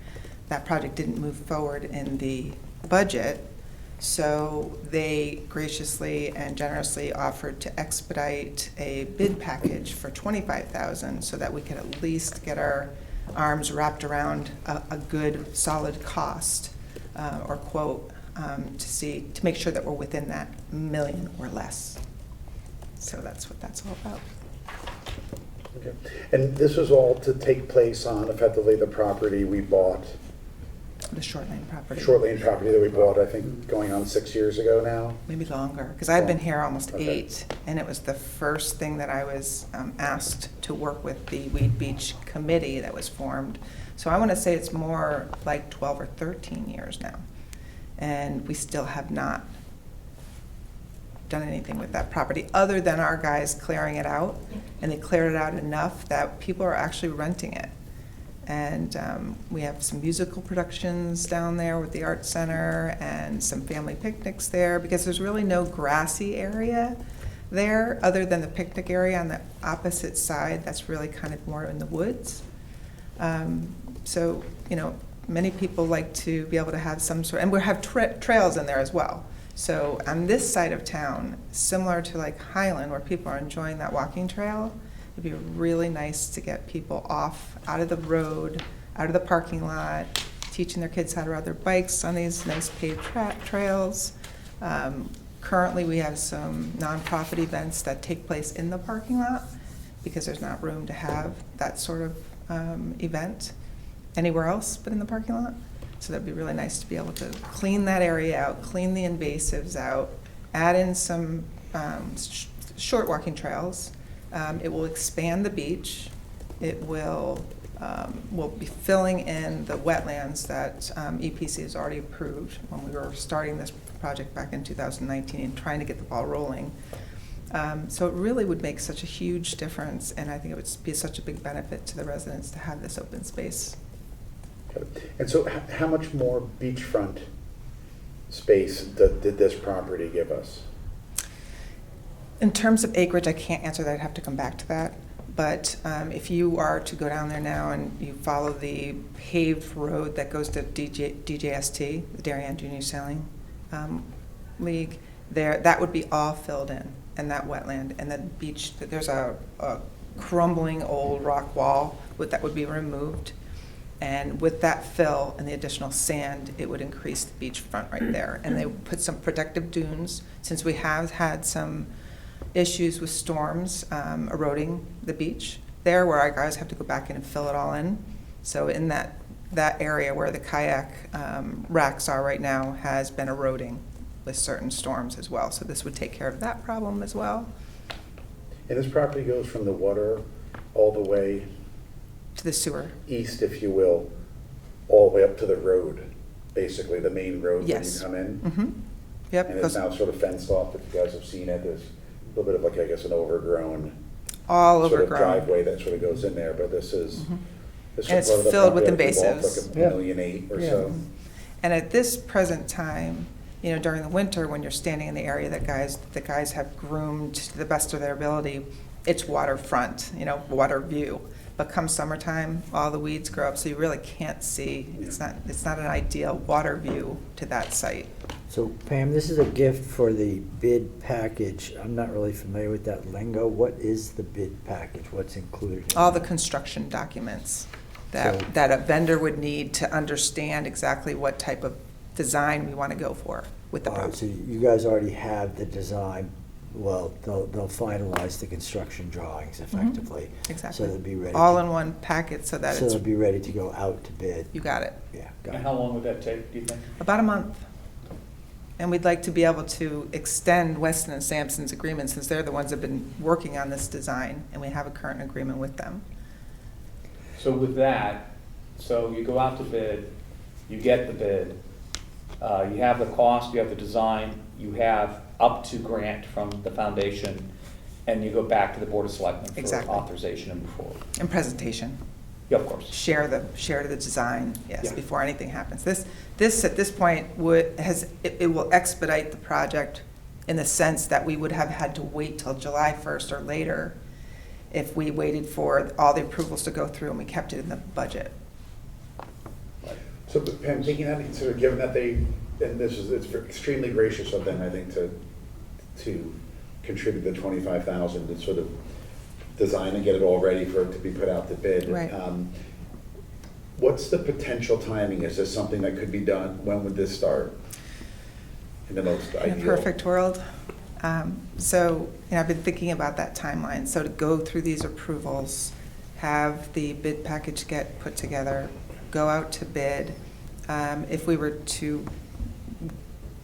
that project didn't move forward in the budget, so they graciously and generously offered to expedite a bid package for $25,000 so that we could at least get our arms wrapped around a good, solid cost or quote to make sure that we're within that million or less. So that's what that's all about. Okay. And this was all to take place on effectively the property we bought The Short Lane property. Short Lane property that we bought, I think, going on 6 years ago now. Maybe longer, because I've been here almost Okay. 8, and it was the first thing that I was asked to work with the Weed Beach Committee that was formed. So I want to say it's more like 12 or 13 years now. And we still have not done anything with that property, other than our guys clearing it out. And they cleared it out enough that people are actually renting it. And we have some musical productions down there with the art center and some family picnics there, because there's really no grassy area there other than the picnic area on the opposite side. That's really kind of more in the woods. So, you know, many people like to be able to have some sort, and we have trails in there as well. So on this side of town, similar to like Highland, where people are enjoying that walking trail, it'd be really nice to get people off, out of the road, out of the parking lot, teaching their kids how to ride their bikes on these nice paved trails. Currently, we have some nonprofit events that take place in the parking lot because there's not room to have that sort of event anywhere else but in the parking lot. So that'd be really nice to be able to clean that area out, clean the invasives out, add in some short walking trails. It will expand the beach. It will be filling in the wetlands that EPC has already approved when we were starting this project back in 2019 and trying to get the ball rolling. So it really would make such a huge difference, and I think it would be such a big benefit to the residents to have this open space. And so how much more beachfront space did this property give us? In terms of acreage, I can't answer that. I'd have to come back to that. But if you are to go down there now and you follow the paved road that goes to DJST, the Darien Junior Sailing League, that would be all filled in that wetland. And the beach, there's a crumbling old rock wall that would be removed. And with that fill and the additional sand, it would increase the beachfront right there. And they would put some protective dunes, since we have had some issues with storms eroding the beach there, where our guys have to go back in and fill it all in. So in that area where the kayak racks are right now has been eroding with certain storms as well. So this would take care of that problem as well. And this property goes from the water all the way To the sewer. east, if you will, all the way up to the road, basically the main road Yes. when you come in. Mm-hmm. Yep. And it's now sort of fenced off, if you guys have seen it. There's a little bit of like, I guess, an overgrown all sort of overgrown. driveway that sort of goes in there, but this is. Mhm. This And is it's part of the filled with property, I think, we bought invasives. for like $1.8 million or so. And at this present time, you know, during the winter, when you're standing in the area that the guys have groomed to the best of their ability, it's waterfront, you know, water view. But come summertime, all the weeds grow up, so you really can't see. It's not an ideal water view to that site. So Pam, this is a gift for the bid package. I'm not really familiar with that lingo. What is the bid package? What's included? In All the that? construction documents So- that a vendor would need to understand exactly what type of design we want to go for with the All right, project. so you guys already have the design. Well, they'll finalize the construction drawings effectively. Exactly. So they'll be ready. All in one packet so that So it's, they'll be ready to go out to bid. you got it. Yeah, got And it. how long would that take, do you think? About a month. And we'd like to be able to extend Weston and Sampson's agreement, since they're the ones that have been working on this design, and we have a current agreement with them. So with that, so you go out to bid, you get the bid, you have the cost, you have the design, you have up to grant from the foundation, and you go back to the Board of Selectmen for Exactly. authorization and move forward. And presentation, Yeah, of course. share the design, yes, Yeah. before anything happens. This at this point it will expedite the project in the sense that we would have had to wait till July 1st or later if we waited for all the approvals to go through and we kept it in the budget. So Pam, taking that into consideration, given that it's extremely gracious of them, I think, to contribute the $25,000 to sort of design and get it all ready for it to be put out to bid. Right. What's the potential timing? Is this something that could be done? When would this start? In the most ideal? In a perfect world. So, you know, I've been thinking about that timeline. So to go through these approvals, have the bid package get put together, go out to bid, if we were to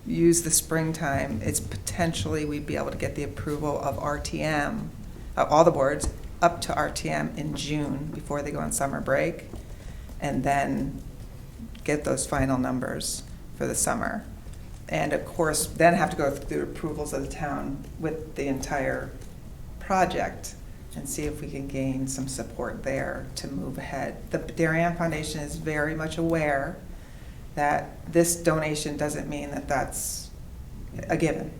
use the springtime, it's potentially we'd be able to get the approval of RTM, all the boards, up to RTM in June before they go on summer break, and then get those final numbers for the summer. And of course, then have to go through approvals of the town with the entire project and see if we can gain some support there to move ahead. The Darien Foundation is very much aware that this donation doesn't mean that that's a given.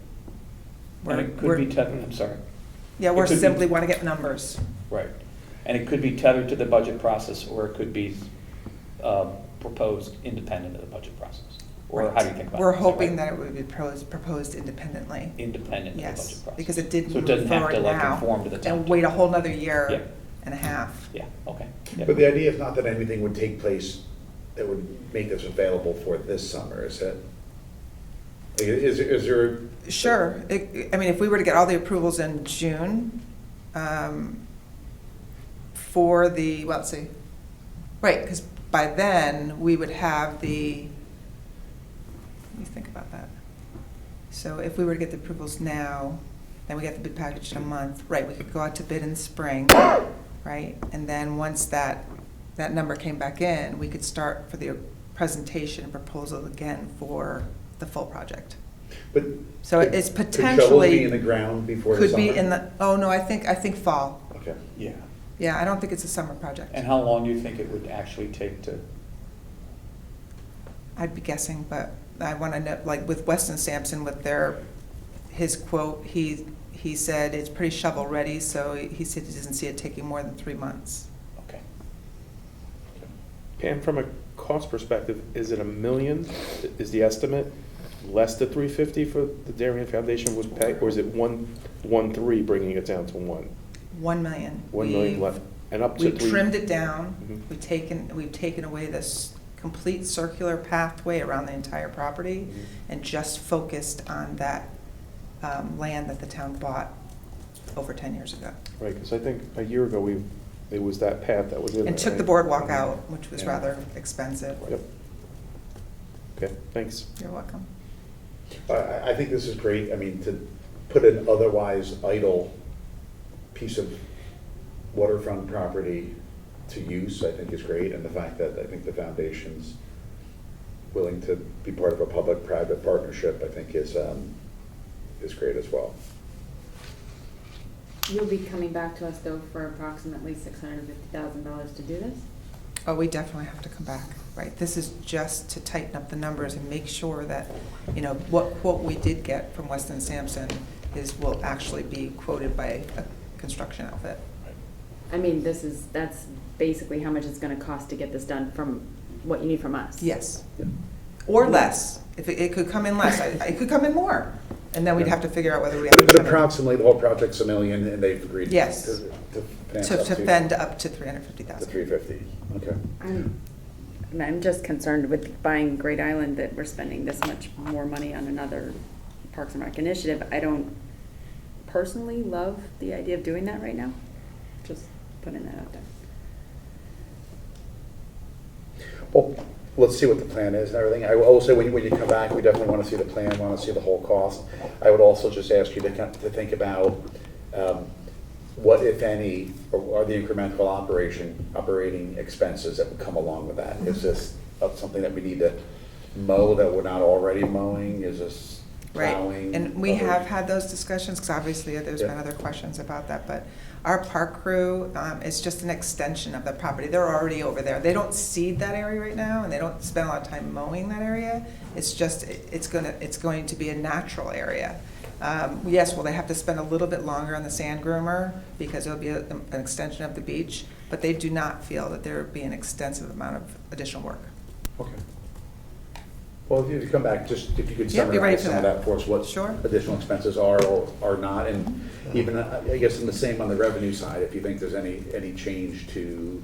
And it could be tethered, I'm sorry. Yeah, it we're could be- simply want to get numbers. Right. And it could be tethered to the budget process, or it could be proposed independent of the budget process. Or how do you think about it? We're Is that hoping right? that it would be proposed independently. Independent of the budget Yes, process. because it didn't So it move doesn't have forward to like now. conform to the town. And wait a whole nother Yeah. year and a half. Yeah, okay. Yeah. But the idea is not that anything would take place that would make this available for this summer, is it? Like, is there? Sure. I mean, if we were to get all the approvals in June, for the, well, let's see, right, because by then, we would have the, let me think about that. So if we were to get the approvals now, then we get the bid package in a month, right, we could go out to bid in the spring, right? And then once that number came back in, we could start for the presentation and proposal again for the full project. But So it's could shovels be potentially, in the ground before the could summer? be in the, oh, no, I think fall. Okay. Yeah. Yeah, I don't think it's a summer project. And how long do you think it would actually take to? I'd be guessing, but I want to know, like with Weston Sampson, with his quote, he said it's pretty shovel ready, so he said he doesn't see it taking more than 3 months. Okay. Pam, from a cost perspective, is it $1 million, is the estimate? Less than 350 for the Darien Foundation would pay, or is it 1.3 bringing it down to 1? 1 million. 1 million left, and up to We 3. trimmed it down. Mhm. We've taken away this complete circular pathway around the entire property Mhm. and just focused on that land that the town bought over 10 years ago. Right, because I think a year ago, it was that path that was in there. And took the right? boardwalk out, which was Yeah. rather expensive. Yep. Okay, thanks. You're welcome. I think this is great. I mean, to put an otherwise idle piece of waterfront property to use, I think is great. And the fact that I think the foundation's willing to be part of a public-private partnership, I think is great as well. You'll be coming back to us though for approximately $650,000 to do this? Oh, we definitely have to come back, right? This is just to tighten up the numbers and make sure that, you know, what quote we did get from Weston Sampson will actually be quoted by a construction outfit. I mean, that's basically how much it's gonna cost to get this done from what you need from us. Yes. Or less. If it could come in less, it could come in more. And then we'd have to figure out whether we have to. But approximately, the whole project's $1 million, and they've agreed Yes. to finance To up to fend up to to 350,000. 350. Okay. I'm just concerned with buying Great Island that we're spending this much more money on another Parks and Rec initiative. I don't personally love the idea of doing that right now. Just putting that out there. Well, let's see what the plan is and everything. I will say, when you come back, we definitely want to see the plan, want to see the whole cost. I would also just ask you to think about what, if any, are the incremental operating expenses that would come along with that? Is this something that we need to mow that we're not already mowing? Is this Right, plowing? and we other- have had those discussions, because obviously there's been Yeah. other questions about that, but our park crew is just an extension of the property. They're already over there. They don't seed that area right now, and they don't spend a lot of time mowing that area. It's just, it's going to be a natural area. Yes, well, they have to spend a little bit longer on the sand groomer, because it'll be an extension of the beach, but they do not feel that there would be an extensive amount of additional work. Okay. Well, if you come back, just if you could Yeah, be ready summarize for some of that. that for us, what Sure. additional expenses are or are not, and even, I guess, in the same on the revenue side, if you think there's any change to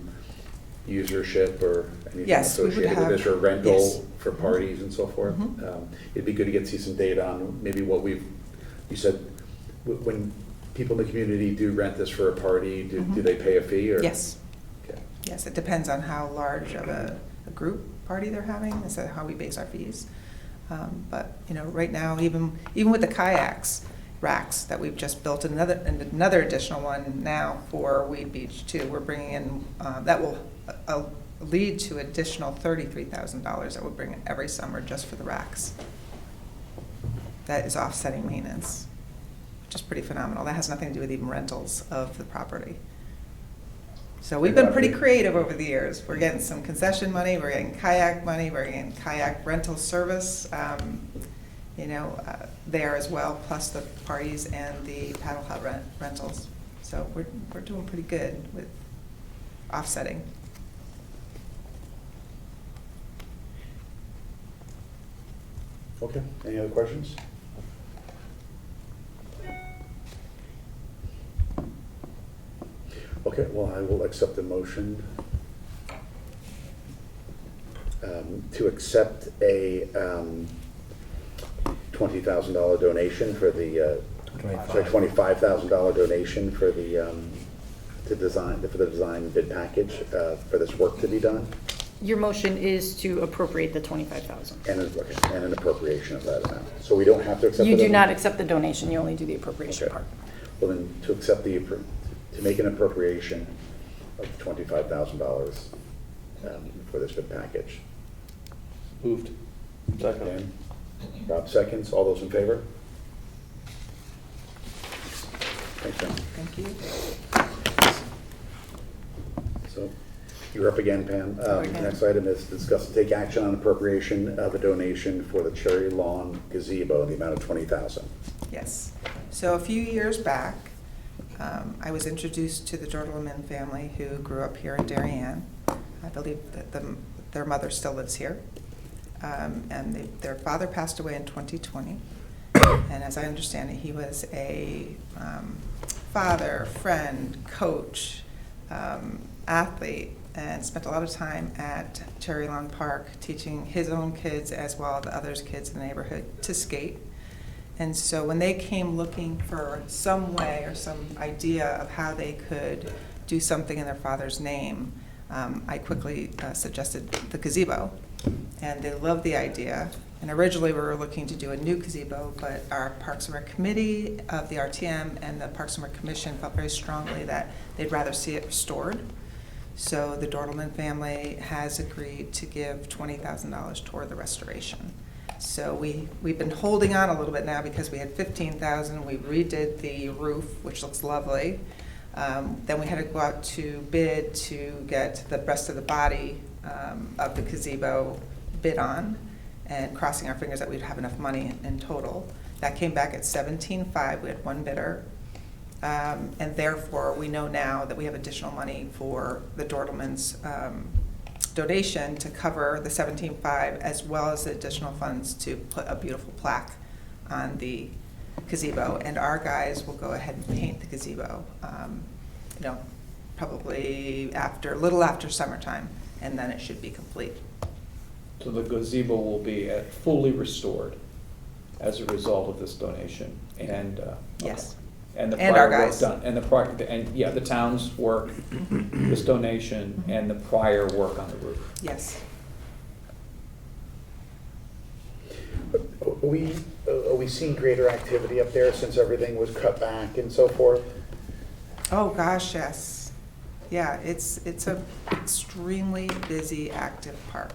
usership or anything Yes, we would associated with have- this, or rental yes. for parties and so forth. Mhm. It'd be good to see some data on maybe what you said, when people in the community do rent this for a party, do Mhm. they pay a fee or? Yes, Okay. yes, it depends on how large of a group party they're having, is that how we base our fees. But, you know, right now, even with the kayaks, racks that we've just built, another additional one now for Weed Beach too, we're bringing in, that will lead to additional $33,000 that we'll bring in every summer just for the racks. That is offsetting maintenance, which is pretty phenomenal. That has nothing to do with even rentals of the property. So we've been pretty creative over the years. We're getting some concession money, we're getting kayak money, we're getting kayak rental service, there as well, plus the parties and the paddle hut rentals. So we're doing pretty good with offsetting. Okay, any other questions? Okay, well, I will accept the motion to accept a $20,000 donation for the, $25,000 donation for the, for the design bid package for this work to be done, Your motion is to appropriate the 25,000. and an appropriation of that amount. So we don't have to accept. You the do not donation? accept the donation, you only do the appropriation Okay. part. Well, then, to accept to make an appropriation of $25,000 for this bid package. Moved. Second. Dan? Rob seconds, all those in favor? Thanks, Ben. Thank you. So, you're up again, Pam. Okay. Next item is discuss and take action on appropriation of a donation for the Cherry Lawn Gazebo in the amount of $20,000. Yes. So a few years back, I was introduced to the Dortleman family who grew up here in Darien. I believe that their mother still lives here. And their father passed away in 2020. And as I understand it, he was a father, friend, coach, athlete, and spent a lot of time at Cherry Lawn Park teaching his own kids as well as the others' kids in the neighborhood to skate. And so when they came looking for some way or some idea of how they could do something in their father's name, I quickly suggested the gazebo. And they loved the idea. And originally we were looking to do a new gazebo, but our Parks and Rec Committee of the RTM and the Parks and Rec Commission felt very strongly that they'd rather see it restored. So the Dortleman family has agreed to give $20,000 toward the restoration. So we've been holding on a little bit now because we had $15,000. We redid the roof, which looks lovely. Then we had to go out to bid to get the rest of the body of the gazebo bid on, and crossing our fingers that we'd have enough money in total. That came back at $17,500. We had one bidder. And therefore, we know now that we have additional money for the Dortleman's donation to cover the $17,500, as well as the additional funds to put a beautiful plaque on the gazebo. And our guys will go ahead and paint the gazebo, probably a little after summertime, and then it should be complete. So the gazebo will be fully restored as a result of this donation, and Yes. and the And prior our work guys. done, and the town's work, this donation, and the prior work on the roof. Yes. Are we seeing greater activity up there since everything was cut back and so forth? Oh, gosh, yes. Yeah, it's a extremely busy, active park.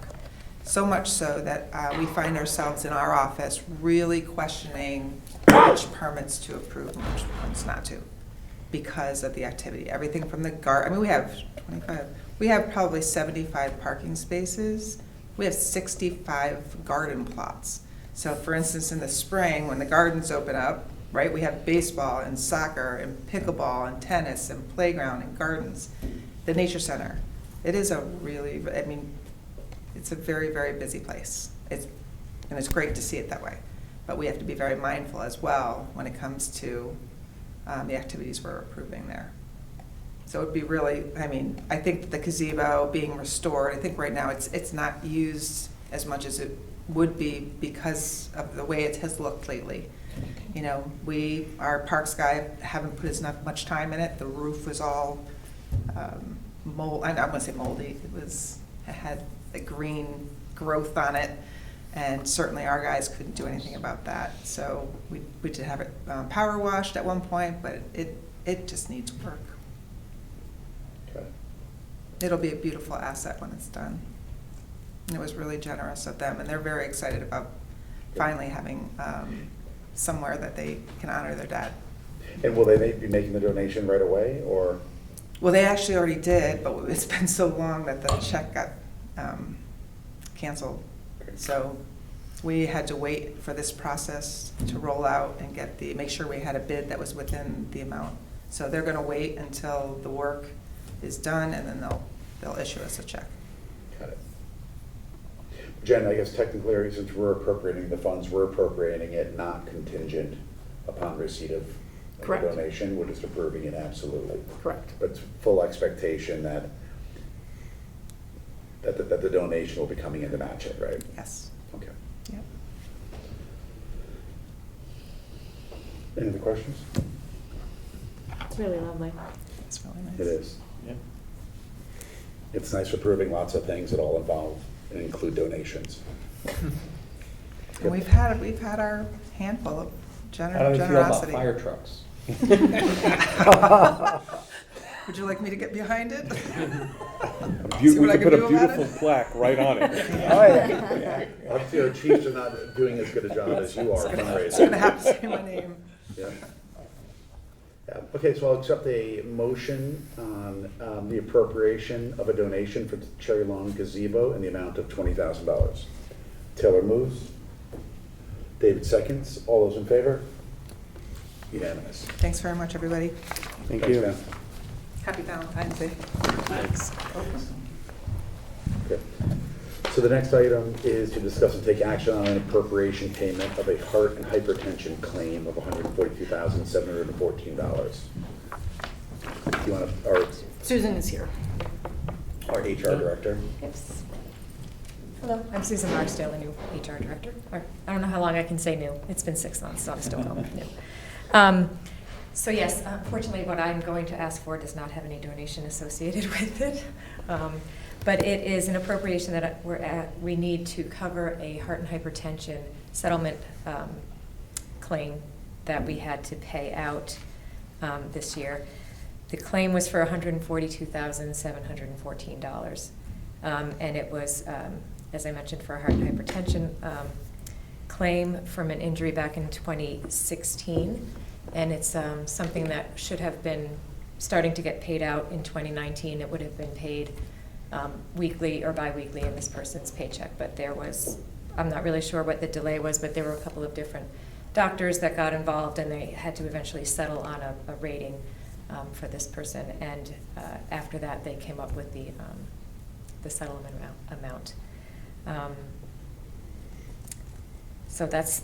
So much so that we find ourselves in our office really questioning which permits to approve and which ones not to, because of the activity. Everything from the we have 25, we have probably 75 parking spaces. We have 65 garden plots. So for instance, in the spring, when the gardens open up, right, we have baseball and soccer and pickleball and tennis and playground and gardens. The nature center. It is it's a very, very busy place. And it's great to see it that way. But we have to be very mindful as well when it comes to the activities we're approving there. So it would be really, I think the gazebo being restored, I think right now it's not used as much as it would be because of the way it has looked lately. Our parks guy haven't put as much time in it. The roof was all mold. I'm going to say moldy. It had the green growth on it. And certainly our guys couldn't do anything about that. So we did have it power washed at one point, but it just needs work. Okay. It'll be a beautiful asset when it's done. And it was really generous of them, and they're very excited about finally having somewhere that they can honor their dad. And will they be making the donation right away, or? Well, they actually already did, but it's been so long that the check got canceled. So we had to wait for this process to roll out and make sure we had a bid that was within the amount. So they're gonna wait until the work is done, and then they'll issue us a check. Got it. Jen, I guess technically, since we're appropriating the funds, we're appropriating it not contingent upon receipt of a Correct. donation, we're just approving it absolutely. Correct. But full expectation that the donation will be coming in to match it, right? Yes. Okay. Yep. Any other questions? It's really lovely. It's really nice. It is. It's nice approving lots of things that all involve and include donations. And we've had our handful of How do you feel about generosity. fire trucks? Would you like me to get behind it? We See what I could can put a do about beautiful it? plaque right on it. Oh, yeah. Obviously, our chiefs are not doing as good a job as you are It's gonna fundraising. have to say my name. Yeah. Yeah. Okay, so I'll accept a motion on the appropriation of a donation for the Cherry Lawn Gazebo in the amount of $20,000. Taylor moves. David seconds. All those in favor? Unanimous. Thanks very much, everybody. Thank Thanks, you. Dan. Happy Valentine's Day. Okay. So the next item is to discuss and take action on an appropriation payment of a heart and hypertension claim of $142,714. You want to, Susan is here. our HR director? Yes. Hello, I'm Susan Marksdale, the new HR director. Or, I don't know how long I can say new. It's been 6 months, so I'm still new. So yes, unfortunately, what I'm going to ask for does not have any donation associated with it. But it is an appropriation that we need to cover a heart and hypertension settlement claim that we had to pay out this year. The claim was for $142,714. And it was, as I mentioned, for a heart and hypertension claim from an injury back in 2016. And it's something that should have been starting to get paid out in 2019. It would have been paid weekly or bi-weekly in this person's paycheck. But there was, I'm not really sure what the delay was, but there were a couple of different doctors that got involved, and they had to eventually settle on a rating for this person. And after that, they came up with the settlement amount. So that's.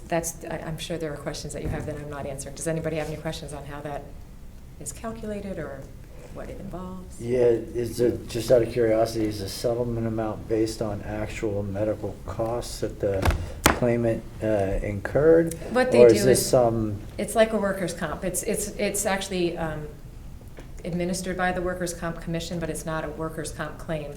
I'm sure there are questions that you have that I'm not answering. Does anybody have any questions on how that is calculated or what it involves? Yeah, is it, just out of curiosity, is the settlement amount based on actual medical costs that the claimant incurred? What they or do is this is some? It's like a workers' comp. It's actually administered by the Workers' Comp Commission, but it's not a workers' comp claim.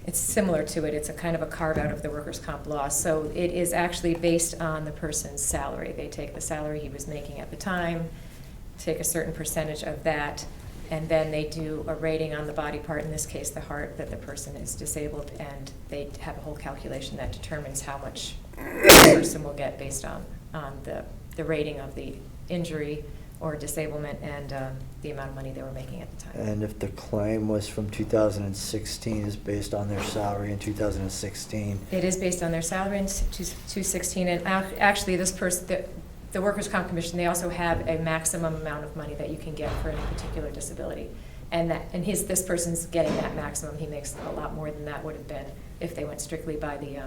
It's similar to it. It's a kind of a carve-out of the workers' comp law. So it is actually based on the person's salary. They take the salary he was making at the time, take a certain percentage of that, and then they do a rating on the body part, in this case the heart, that the person is disabled, and they have a whole calculation that determines how much the person will get based on the rating of the injury or disablement and the amount of money they were making at the time. And if the claim was from 2016, is based on their salary in 2016? It is based on their salary in 2016, and actually this person, the Workers' Comp Commission, they also have a maximum amount of money that you can get for any particular disability. And this person's getting that maximum. He makes a lot more than that would have been if they went strictly by the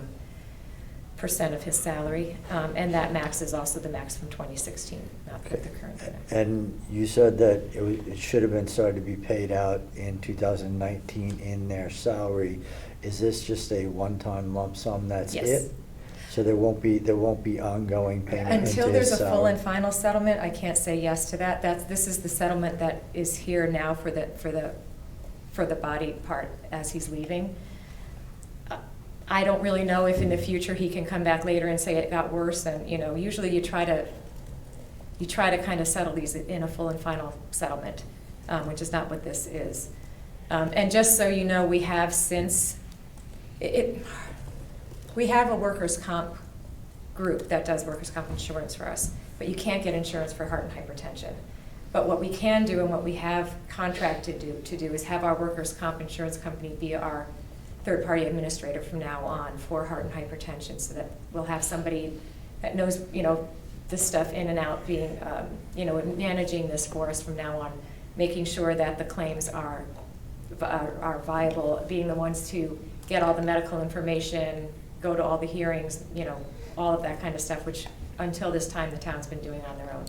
percent of his salary. And that max is also the max from 2016, not the current max. And you said that it should have been started to be paid out in 2019 in their salary. Is this just a one-time lump sum, that's Yes. it? So there won't be ongoing payment into his Until there's a full salary? and final settlement, I can't say yes to that. This is the settlement that is here now for the body part as he's leaving. I don't really know if in the future he can come back later and say it got worse, and, you know, usually you try to kind of settle these in a full and final settlement, which is not what this is. And just so you know, we have since, we have a workers' comp group that does workers' comp insurance for us, but you can't get insurance for heart and hypertension. But what we can do and what we have contracted to do is have our workers' comp insurance company be our third-party administrator from now on for heart and hypertension, so that we'll have somebody that knows, you know, this stuff in and out, being, you know, managing this for us from now on, making sure that the claims are viable, being the ones to get all the medical information, go to all the hearings, you know, all of that kind of stuff, which until this time the town's been doing on their own.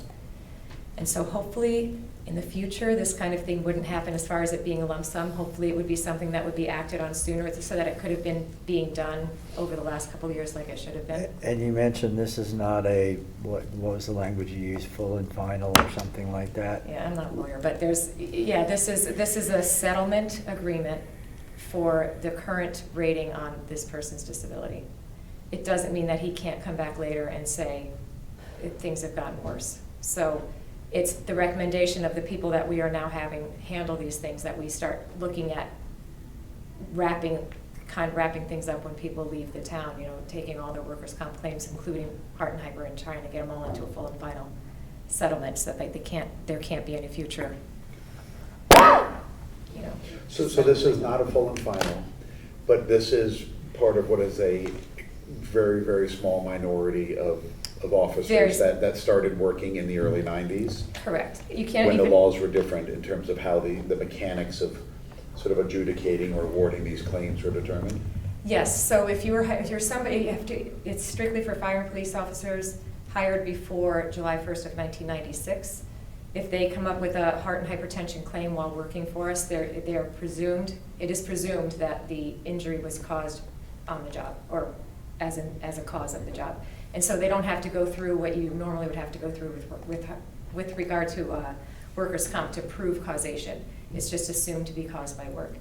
And so hopefully in the future this kind of thing wouldn't happen as far as it being a lump sum. Hopefully it would be something that would be acted on sooner, so that it could have been being done over the last couple of years like it should have been. And you mentioned this is not a, what was the language you used, full and final or something like that? Yeah, I'm not a lawyer, but there's, yeah, this is a settlement agreement for the current rating on this person's disability. It doesn't mean that he can't come back later and say things have gotten worse. So it's the recommendation of the people that we are now having handle these things that we start looking at wrapping things up when people leave the town, you know, taking all their workers' comp claims, including heart and hyper, and trying to get them all into a full and final settlement, so that there can't be any future, you know. So this is not a full and final, but this is part of what is a very, very small minority of officers that started working in the early 90s. Correct. You can't when even, the laws were different in terms of how the mechanics of sort of adjudicating or awarding these claims were determined. yes, so if you're somebody, you have to, it's strictly for fire and police officers hired before July 1st of 1996. If they come up with a heart and hypertension claim while working for us, it is presumed that the injury was caused on the job, or as a cause of the job. And so they don't have to go through what you normally would have to go through with regard to workers' comp to prove causation. It's just assumed to be caused by work.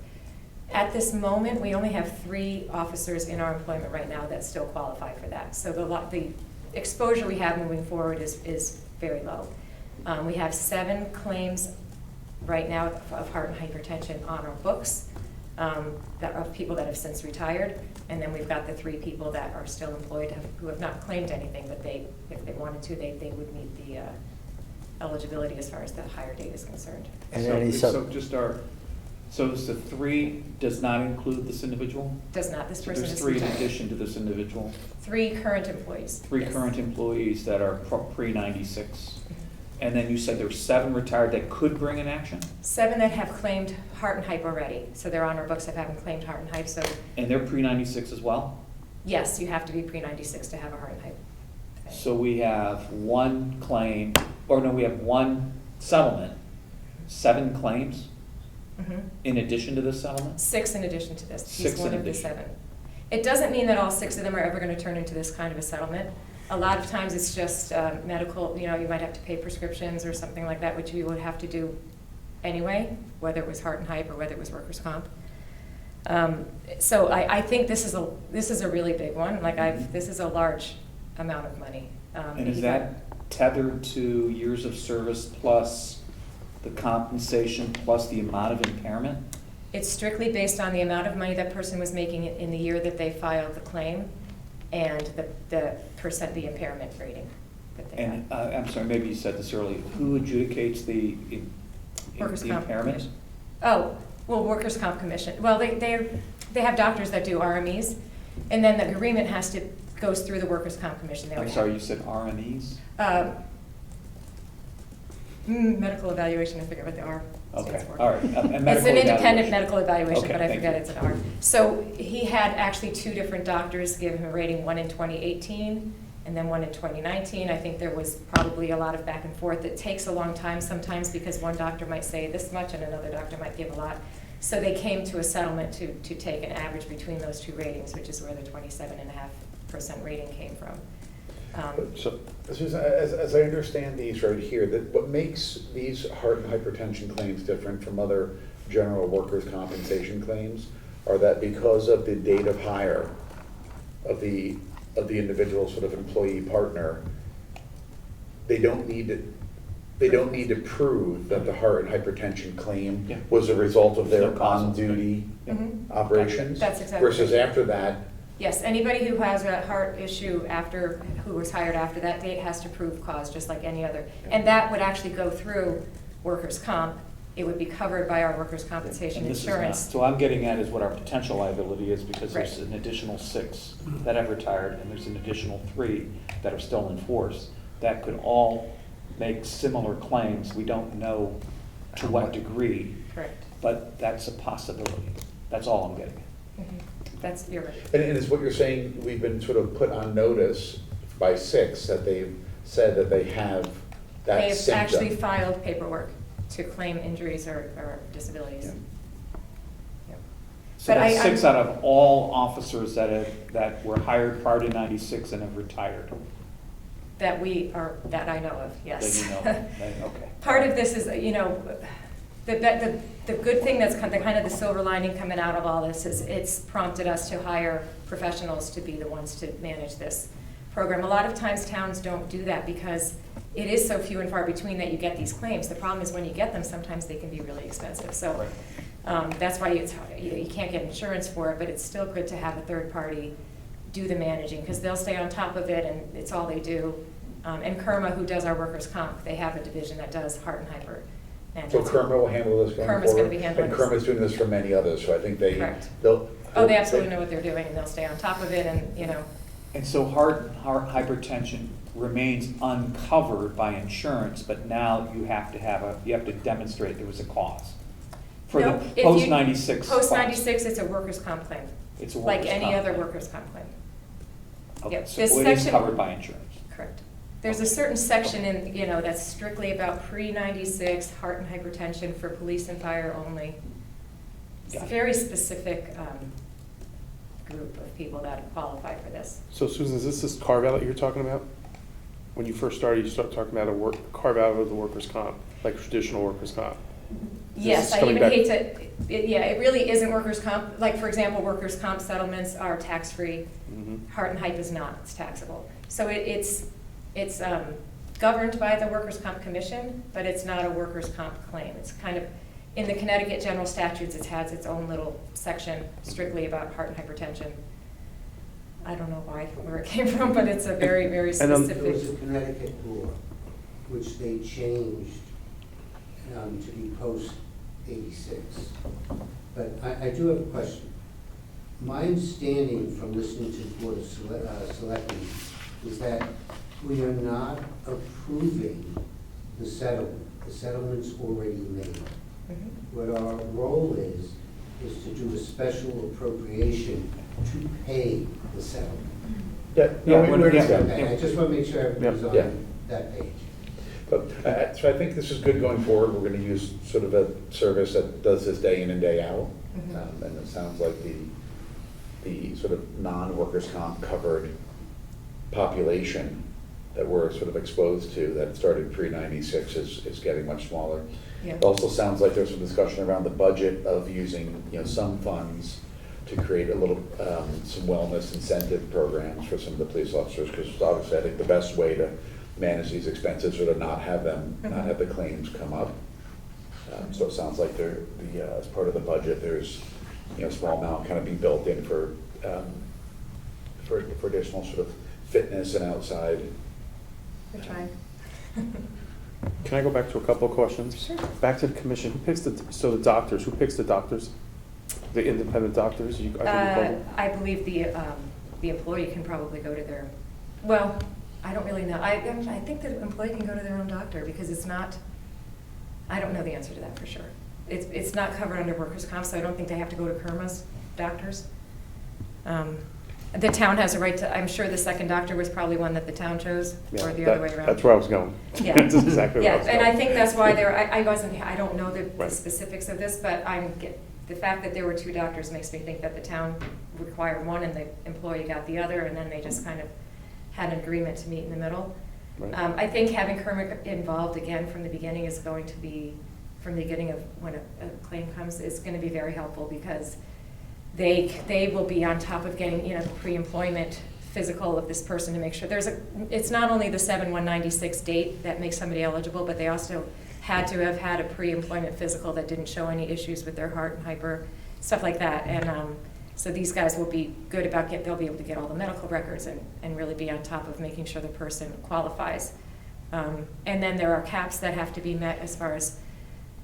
At this moment, we only have 3 officers in our employment right now that still qualify for that. So the exposure we have moving forward is very low. We have 7 claims right now of heart and hypertension on our books, of people that have since retired. And then we've got the 3 people that are still employed who have not claimed anything, but if they wanted to, they would meet the eligibility as far as the hire date is concerned. And So the 3 does not include this individual? Does not, this So person there's is 3 in retired. addition to this individual? 3 current employees. 3 yes. current employees that are pre-96? And then you said there were 7 retired that could bring an action? 7 that have claimed heart and hype already. So they're on our books that haven't claimed heart and hype. So And they're pre-96 as well? yes, you have to be pre-96 to have a heart and hype. So we have 1 claim, or no, we have 1 settlement, 7 claims Mhm. in addition to this settlement? 6 in addition to this. He's 6 one in of the addition. 7. It doesn't mean that all 6 of them are ever going to turn into this kind of a settlement. A lot of times it's just medical, you know, you might have to pay prescriptions or something like that, which you would have to do anyway, whether it was heart and hype or whether it was workers' comp. So I think this is a really big one. This is a large amount of money. And is that tethered to years of service plus the compensation plus the amount of impairment? It's strictly based on the amount of money that person was making in the year that they filed the claim and the impairment rating that they had. And I'm sorry, maybe you said this earlier. Who adjudicates the Workers' the comp impairment? commission. Oh, well, workers' comp commission. Well, they have doctors that do RMEs, and then the agreement goes through the workers' comp commission. They I'm would sorry, have- you said RMEs? Medical evaluation, I forget what the R stands Okay, for. all right. A It's medical an independent evaluation. medical evaluation, Okay, but I thank forget you. it's an R. So he had actually 2 different doctors give him a rating, one in 2018 and then one in 2019. I think there was probably a lot of back and forth. It takes a long time sometimes because one doctor might say this much and another doctor might give a lot. So they came to a settlement to take an average between those 2 ratings, which is where the 27.5% rating came from. So, Susan, as I understand these right here, that what makes these heart and hypertension claims different from other general workers' compensation claims are that because of the date of hire, of the individual sort of employee partner, they don't need to prove that the heart and hypertension claim Yeah. was a result of their No causal. on-duty Mhm. operations. That's exactly Versus right. after that, Yes, anybody who has a heart issue who was hired after that date has to prove cause, just like any other. And that would actually go through workers' comp. It would be covered by our workers' compensation And this is not. insurance. So what I'm getting at is what our potential liability is, because there's Right. an additional 6 that have retired, and there's an additional 3 that are still in force, that could all make similar claims. We don't know to what degree, Correct. but that's a possibility. That's all I'm getting at. Mhm. That's, you're right. and is what you're saying, we've been sort of put on notice by 6 that they've said that they have that They've symptom. actually filed paperwork to claim injuries or disabilities. Yeah. Yep. So But that's I- 6 out of all officers that were hired prior to 96 and have retired. That I know of, yes. That you know of. Okay. Part of this is, the good thing that's kind of the silver lining coming out of all this is it's prompted us to hire professionals to be the ones to manage this program. A lot of times towns don't do that because it is so few and far between that you get these claims. The problem is when you get them, sometimes they can be really expensive. So that's why you can't get insurance for it, but it's still good to have a third party do the managing because they'll stay on top of it and it's all they do. And KERMA, who does our workers' comp, they have a division that does heart and hyper. And So that's- KERMA will handle this going forward? KERMA's gonna be handling And this. KERMA's doing this for many others, so I think Correct. they'll. Oh, they absolutely know what they're doing, and they'll stay on top of it, and, And so heart hypertension remains uncovered by insurance, but now you have to demonstrate there was a cause. For No, the if you- post-96. Post-96, it's a workers' comp claim, It's a like workers' any comp other claim. workers' comp claim. Okay, Yep, so this it is section- covered by insurance. Correct. There's a certain section in, that's strictly about pre-96 heart and hypertension for police and fire only. It's a Got it. very specific group of people that qualify for this. So Susan, is this carve out that you're talking about? When you first started, you started talking about carve out of the workers' comp, like traditional workers' comp. Yes, is I coming even back- hate to, it really isn't workers' comp. Like, for example, workers' comp settlements are tax-free. Mhm. Heart and hype is not, it's taxable. So it's governed by the Workers' Comp Commission, but it's not a workers' comp claim. It's kind of, in the Connecticut general statutes, it has its own little section strictly about heart and hypertension. I don't know where it came from, but it's a very, very And, specific. There was a Connecticut law, which they changed to be post-86. But I do have a question. My understanding from listening to the Board of Selectmen is that we are not approving the settlement. The settlement's already made. Mhm. What our role is to do a special appropriation to pay the settlement. Yeah, no, we Yeah, understand. Okay, I just want to make sure everybody's Yeah. on that page. But, so I think this is good going forward. We're gonna use sort of a service that does this day in and day out. Mhm. And it sounds like the sort of non-workers' comp covered population that we're sort of exposed to, that started pre-96 is getting much smaller. Yeah. It also sounds like there's some discussion around the budget of using, some funds to create a little, some wellness incentive programs for some of the police officers, because obviously I think the best way to manage these expenses are to not have the claims come up. So it sounds like as part of the budget, there's, a small amount kind of be built in for additional sort of fitness and outside. We're trying. Can I go back to a couple of questions? Sure. Back to the commission, who picks the doctors, who picks the doctors? The independent doctors? I think you call them? I believe the employee can probably go to their, well, I don't really know. I think the employee can go to their own doctor because it's not, I don't know the answer to that for sure. It's not covered under workers' comp, so I don't think they have to go to KERMA's doctors. The town has a right to, I'm sure the second doctor was probably one that the town chose, Yeah, or the other way around. That's where I was going. Yeah. That's exactly where I was Yeah, going. and I think that's why I don't know the Right. specifics of this, but the fact that there were two doctors makes me think that the town required one and the employee got the other, and then they just kind of had an agreement to meet in the middle. Right. I think having KERMA involved again from the beginning is going to be, from the beginning of when a claim comes, is going to be very helpful because they will be on top of getting, the pre-employment physical of this person to make sure it's not only the 7/196 date that makes somebody eligible, but they also had to have had a pre-employment physical that didn't show any issues with their heart and hyper, stuff like that. And so these guys will be good about they'll be able to get all the medical records and really be on top of making sure the person qualifies. And then there are caps that have to be met as far as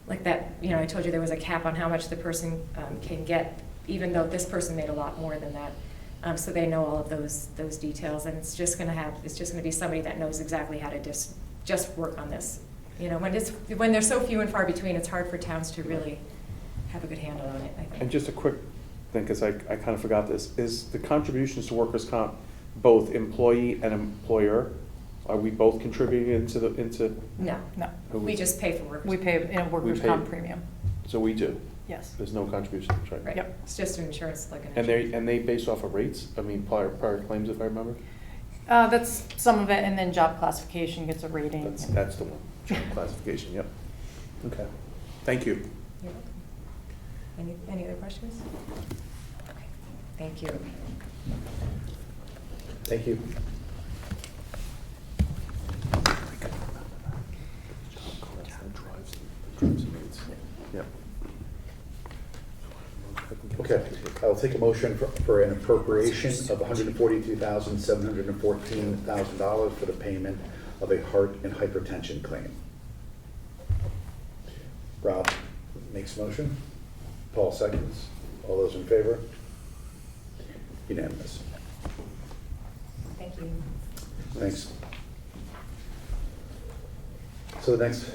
like that, I told you there was a cap on how much the person can get, even though this person made a lot more than that. So they know all of those details, and it's just going to be somebody that knows exactly how to just work on this. When they're so few and far between, it's hard for towns to really have a good handle on it, I think. And just a quick thing, because I kind of forgot this, is the contributions to workers' comp both employee and employer? Are we both contributing into? No, No, we just pay for workers. we pay a workers' We pay- comp premium, So we do? yes. There's no contributions, right? Right, Yep. it's just an insurance, like an And insurance. they base off of rates? I mean, prior claims, if I remember? That's some of it, and then job classification gets a rating. That's the one, job classification, yep. Okay, thank you. You're welcome. Any other questions? Okay, thank you. Thank you. Yep. Okay, I'll take a motion for an appropriation of $142,714,000 for the payment of a heart and hypertension claim. Rob makes motion. Paul seconds. All those in favor? Unanimous. Thank you. Thanks. So the next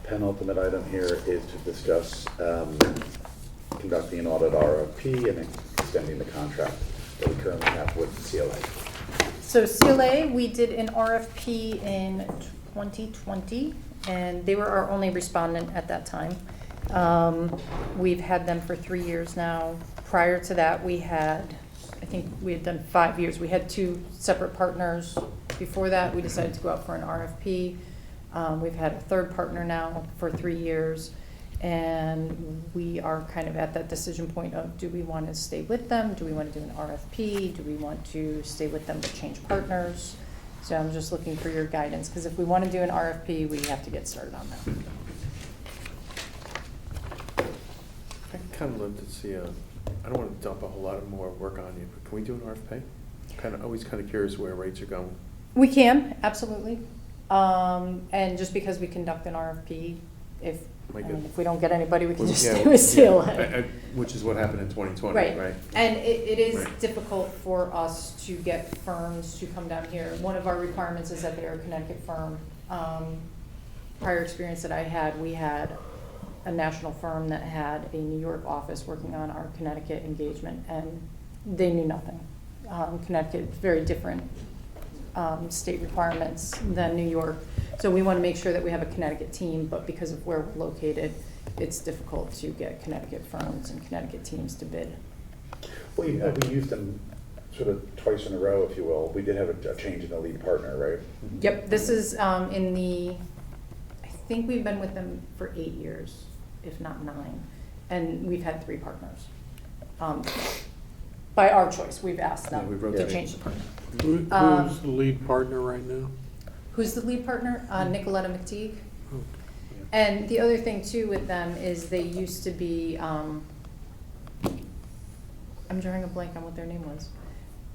penultimate item here is to discuss conducting an audit RFP and extending the contract that we currently have with CLA. So CLA, we did an RFP in 2020, and they were our only respondent at that time. We've had them for 3 years now. Prior to that, I think we had done 5 years. We had 2 separate partners. Before that, we decided to go out for an RFP. We've had a third partner now for 3 years, and we are kind of at that decision point of, do we want to stay with them? Do we want to do an RFP? Do we want to stay with them but change partners? So I'm just looking for your guidance, because if we want to do an RFP, we have to get started on that. I kind of love to see I don't want to dump a whole lot of more work on you, but can we do an RFP? Always kind of curious where rates are going. We can, absolutely. And just because we conduct an RFP, if we don't get anybody, we can just stay with CLA. Which is what happened in 2020, right? And it is Right. difficult for us to get firms to come down here. One of our requirements is that they're a Connecticut firm. Prior experience that I had, we had a national firm that had a New York office working on our Connecticut engagement, and they knew nothing. Connecticut, very different state requirements than New York. So we want to make sure that we have a Connecticut team, but because of where we're located, it's difficult to get Connecticut firms and Connecticut teams to bid. We used them sort of twice in a row, if you will. We did have a change in the lead partner, right? Yep, this is I think we've been with them for 8 years, if not 9, and we've had 3 partners. By our choice, we've asked them we've to rotated. change the partner. Who's the lead partner right now? Who's the lead partner? Nicoletta McTeague. Oh, And the other thing too with them is they used to be, I'm drawing a blank on what their name was.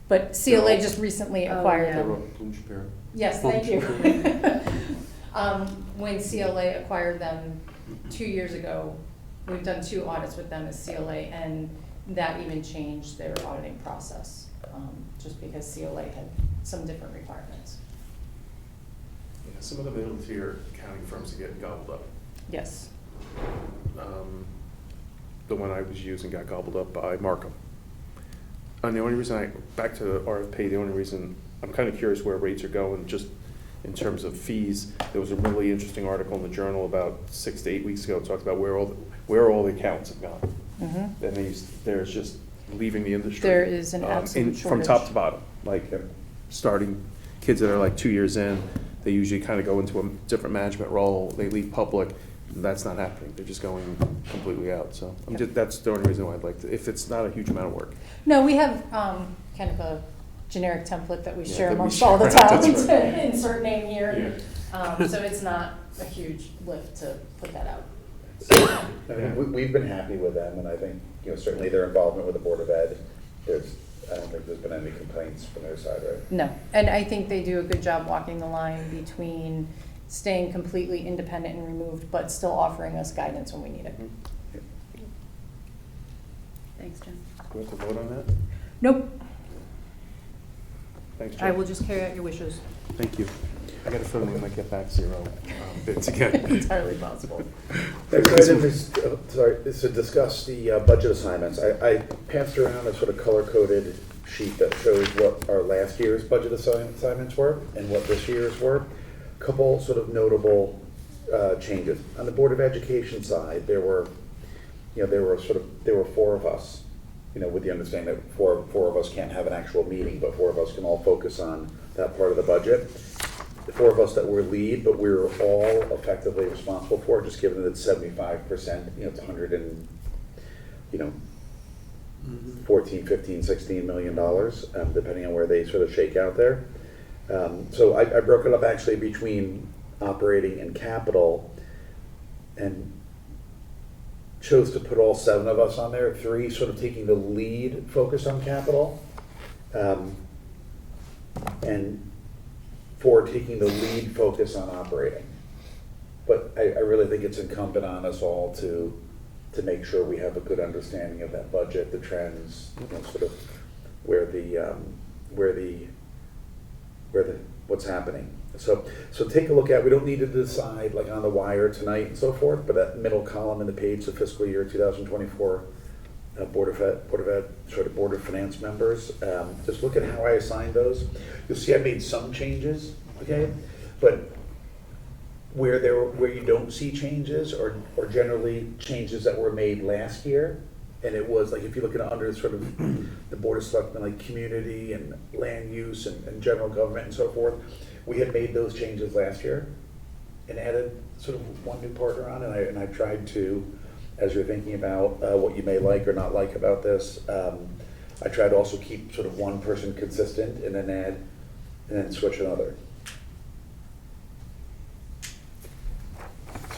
But CLA just recently acquired yeah. them. Bloom Shapiro. Yes, thank you. When CLA acquired them 2 years ago, we've done 2 audits with them as CLA, and that even changed their auditing process, just because CLA had some different requirements. Yeah, some of the middle tier accounting firms are getting gobbled up. Yes. The one I was using got gobbled up by Markham. And the only reason back to the RFP, the only reason, I'm kind of curious where rates are going, just in terms of fees. There was a really interesting article in the Journal about 6 to 8 weeks ago, talked about where all the accountants have gone. Mm-hmm. And there's just leaving the industry. There is an absolute from shortage. top to bottom, like starting kids that are like 2 years in, they usually kind of go into a different management role, they leave public, that's not happening. They're just going completely out, so that's the only reason why I'd like to, if it's not a huge amount of work. No, we have kind of a generic template that we Yeah, share that we amongst share. all the That's towns, right. insert name here. So it's not a huge lift to put that out. I mean, we've been happy with them, and I think, certainly their involvement with the Board of Ed, I don't think there's been any complaints from their side, right? No, and I think they do a good job walking the line between staying completely independent and removed, but still offering us guidance when we need it. Thanks, Jen. Do we have to vote on that? Nope, Thanks, I Jim. will just carry out your wishes. Thank you. I got a feeling we might get back 0 bids again. Entirely possible. Next item is to discuss the budget assignments. I passed around a sort of color-coded sheet that shows what our last year's budget assignments were and what this year's were. Couple sort of notable changes. On the Board of Education side, there were 4 of us, with the understanding that four of us can't have an actual meeting, but 4 of us can all focus on that part of the budget. The 4 of us that were lead, but we were all effectively responsible for it, just given that it's 75%, it's 100 and, 14, 15, 16 million dollars, depending on where they sort of shake out there. So I broke it up actually between operating and capital, and chose to put all 7 of us on there, 3 sort of taking the lead focus on capital, and 4 taking the lead focus on operating. But I really think it's incumbent on us all to make sure we have a good understanding of that budget, the trends, sort of what's happening. So take a look at, we don't need to decide like on the wire tonight and so forth, but that middle column in the page, the fiscal year 2024 Board of Finance members, just look at how I assigned those. You'll see I made some changes, okay? But where you don't see changes or generally changes that were made last year, and it was like, if you look at under sort of the Board of Selectmen, like community and land use and general government and so forth, we had made those changes last year and added sort of one new partner on, and I tried to, as you're thinking about what you may like or not like about this, I try to also keep sort of one person consistent and then add, and then switch another.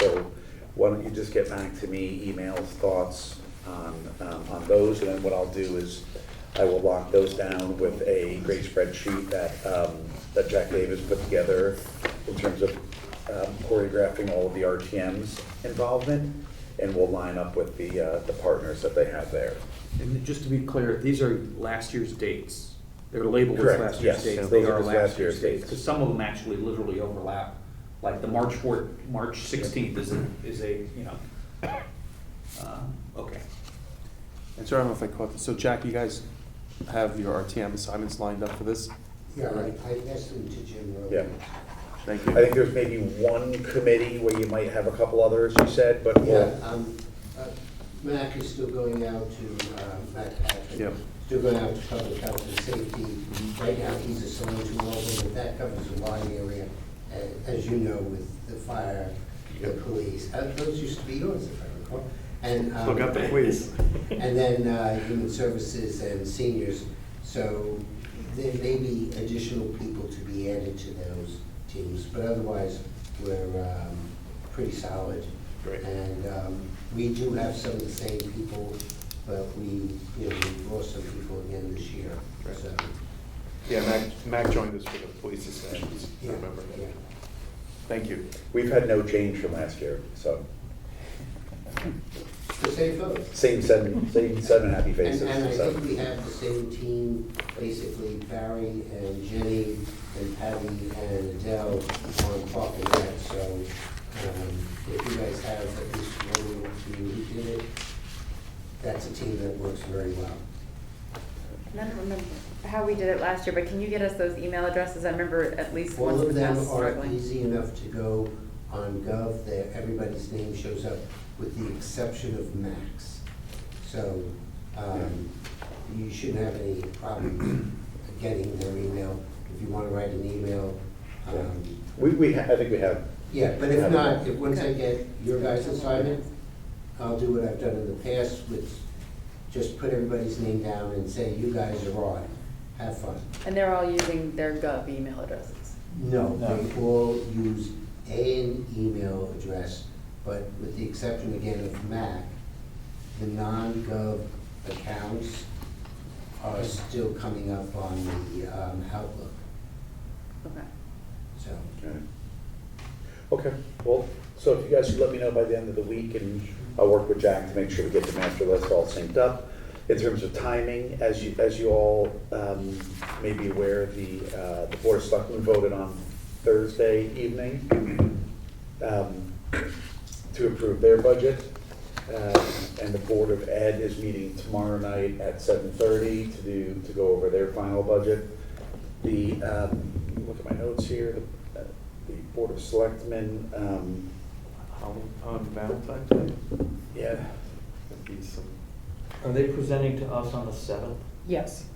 So why don't you just get back to me, emails, thoughts on those, and then what I'll do is I will lock those down with a great spreadsheet that Jack Davis put together in terms of choreographing all of the RTM's involvement, and we'll line up with the partners that they have there. And just to be clear, these are last year's dates. They're labeled as Correct, last year's yes. dates. Those They are are just last year's dates, because some of them actually Mm-hmm. literally overlap. Like the March 16th is a okay. And so I don't know if I caught this. So Jack, you guys have your RTM assignments lined up for this? Yeah, Already? I asked them to Jim Yeah. earlier. Thank I you. think there's maybe one committee where you might have a couple others, you said, but Yeah, we'll, Mac is still going out to, Mac Patrick, Yep. still going out to public health and safety. Right now, he's assigned to all of them, but that covers a wide area, as you know, with the fire, the police. Those used to be yours, if I recall. And, Still got the police. And then human services and seniors. So there may be additional people to be added to those teams, but otherwise, we're pretty solid. Great. And we do have some of the same people, but we lost some people again this year. Right. So, Yeah, Mac joined us for the police assessments. I yeah, remember yeah. that. Thank you. we've had no change from last year, so. The same folks. Same seven happy faces. And I so. think we have the same team, basically Barry and Jenny and Patty and Adele on Park and Rec. So if you guys have at least one or two who did it, that's a team that works very well. And I don't remember how we did it last year, but can you get us those email addresses? I remember at least All one of was them are struggling. easy enough to go on Gov. Everybody's name shows up with the exception of Max. So you shouldn't have any problem getting their email. If you want to write an email, I think we have Yeah, but if not, if once I get your guys' assignment, I'll do what I've done in the past, which just put everybody's name down and say, you guys are on, have fun. And they're all using their Gov email addresses. No, No. they all use an email address, but with the exception again of Mac, the non-gov accounts are still coming up on the Outlook, Okay. so. Okay, well, so if you guys could let me know by the end of the week, and I'll work with Jack to make sure we get the master list all synced up. In terms of timing, as you all may be aware, the Board of Selectmen voted on Thursday evening to approve their budget. And the Board of Ed is meeting tomorrow night at 7:30 to go over their final budget. Look at my notes here, the Board of Selectmen, On Valentine's Day? yeah, That'd be some. Are they presenting to us on the 7th? Yes.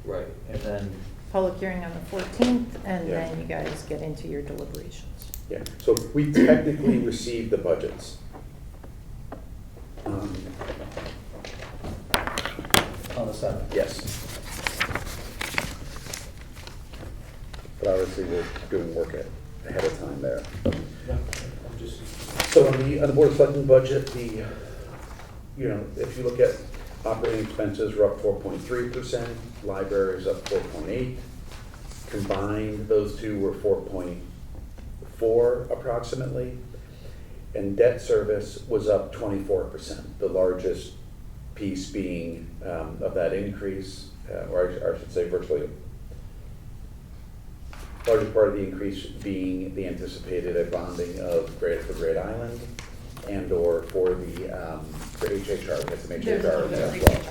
Right. And then, Public hearing on the 14th, and Yeah. then you guys get into your deliberations. yeah, so we technically received the budgets. On the 7th. Yes. But obviously, we're doing work ahead of time there. So on the Board of Selectmen budget, if you look at operating expenses, we're up 4.3%, library is up 4.8%. Combined, those two were 4.4 approximately. And debt service was up 24%, the largest piece being of that increase, or I should say virtually, largest part of the increase being the anticipated bonding of for Great Island and/or for HHR, we have some HHR in there as well.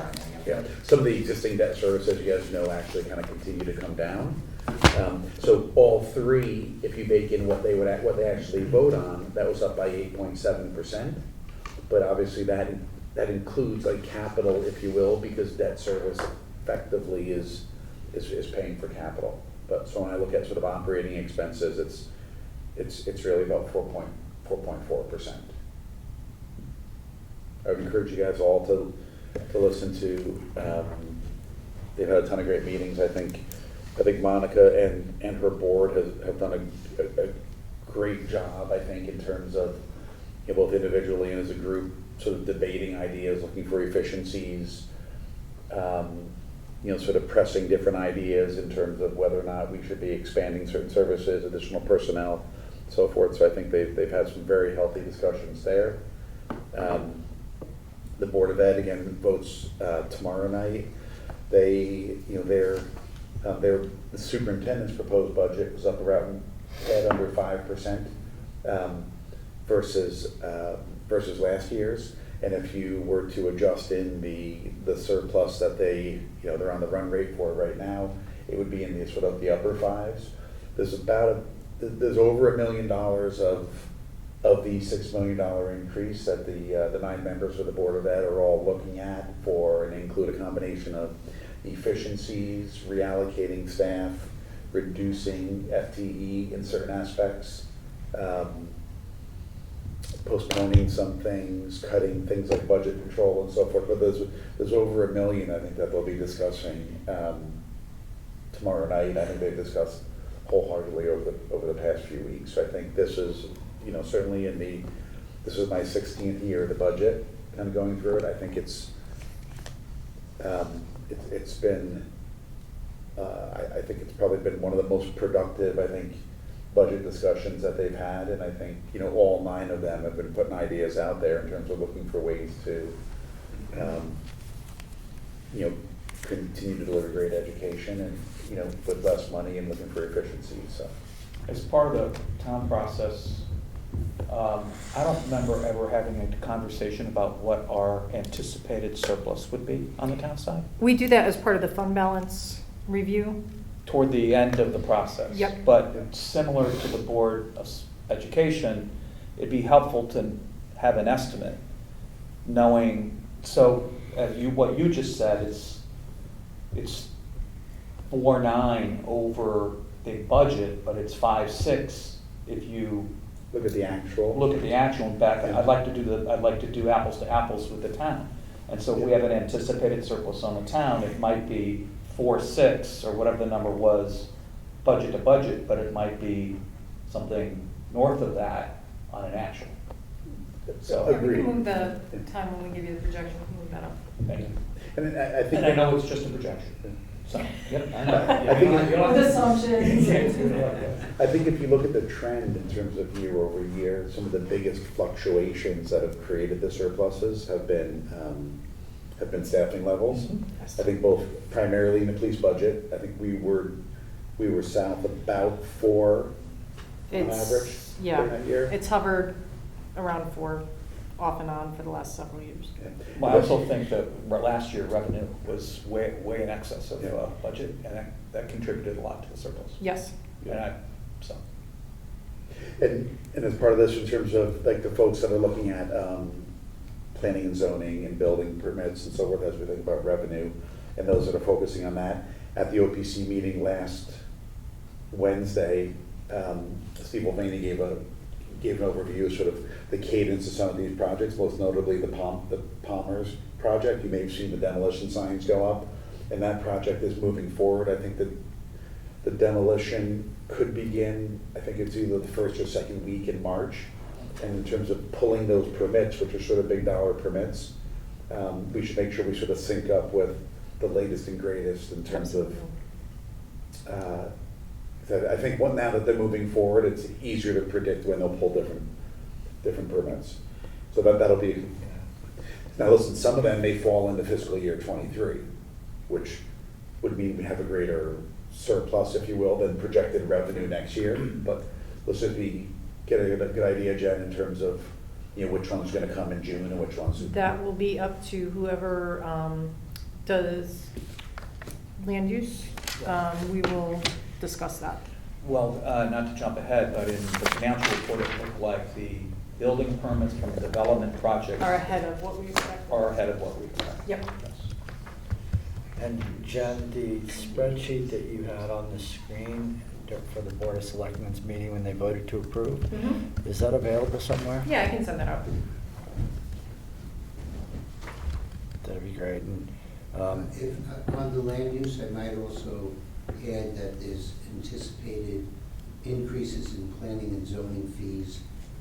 Yeah, some of the existing debt service, as you guys know, actually kind of continue to come down. So all three, if you bake in what they actually vote on, that was up by 8.7%. But obviously that includes like capital, if you will, because debt service effectively is paying for capital. But so when I look at sort of operating expenses, it's really about 4.4%. I would encourage you guys all to listen to. They've had a ton of great meetings. I think Monica and her board have done a great job, I think, in terms of both individually and as a group, sort of debating ideas, looking for efficiencies, sort of pressing different ideas in terms of whether or not we should be expanding certain services, additional personnel, so forth. So I think they've had some very healthy discussions there. The Board of Ed again votes tomorrow night. Their the superintendent's proposed budget was up around under 5% versus last year's. And if you were to adjust in the surplus that they're on the run rate for right now, it would be in the sort of the upper fives. There's over $1 million of the $6 million increase that the 9 members of the Board of Ed are all looking at and include a combination of efficiencies, reallocating staff, reducing FTE in certain aspects, postponing some things, cutting things like budget control and so forth. But there's over $1 million, I think, that they'll be discussing tomorrow night. I think they've discussed wholeheartedly over the past few weeks. So I think this is, certainly this is my 16th year of the budget, kind of going through it. I think it's been, I think it's probably been one of the most productive, I think, budget discussions that they've had, and I think, all 9 of them have been putting ideas out there in terms of looking for ways to, continue to deliver great education and, with less money and looking for efficiency, so. As part of the town process, I don't remember ever having a conversation about what our anticipated surplus would be on the town side We do that as part of the fund balance review. toward the end of the process. Yep. But similar to the Board of Education, it'd be helpful to have an estimate, knowing, so what you just said is, it's 4.9 over the budget, but it's 5.6 if you Look at the actual. look at the actual and back, I'd like to do apples to apples with the town. And so if we have an anticipated surplus on the town, it might be 4.6 or whatever the number was, budget to budget, but it might be something north of that on an actual. So, Yeah, we Agreed. can move the time when we give you the projection, we can move that up. thank you. And I think. And I know it's just a projection, so, yep, I know. I think it- With assumptions. I think if you look at the trend in terms of year over year, some of the biggest fluctuations that have created the surpluses have been staffing levels. Mhm. I think both primarily in the police budget, I think we were south about 4 on It's- average yeah, during that year. It's hovered around 4 off and on for the last several years. Yeah. Well, I also think that last year revenue was way in excess of Yeah. budget, and that contributed a lot to the surplus. Yes. So. And as part of this, in terms of like the folks that are looking at planning and zoning and building permits and so forth, as we think about revenue, and those that are focusing on that, at the OPC meeting last Wednesday, Steve Mulvaney gave an overview of sort of the cadence of some of these projects, most notably the Palmer's project. You may have seen the demolition signs go up, and that project is moving forward. I think that the demolition could begin, I think it's either the first or second week in March. And in terms of pulling those permits, which are sort of big dollar permits, we should make sure we sort of sync up with the latest and greatest in terms of, I think now that they're moving forward, it's easier to predict when they'll pull different permits. So that'll be, now listen, some of them may fall into fiscal year '23, which would mean we have a greater surplus, if you will, than projected revenue next year. But let's just get a good idea, Jen, in terms of, which one's gonna come in June and which one's. That will be up to whoever does land use. We will discuss that. Well, not to jump ahead, but in the financial report, it looked like the building permits from the development project Are ahead of what we expect. are ahead of what we expect. Yep. Yes. And Jen, the spreadsheet that you had on the screen for the Board of Selectmen's meeting when they voted to approve, Mhm. is that available somewhere? Yeah, I can send that out. That'd be great. And, If, on the land use, I might also add that there's anticipated increases in planning and zoning fees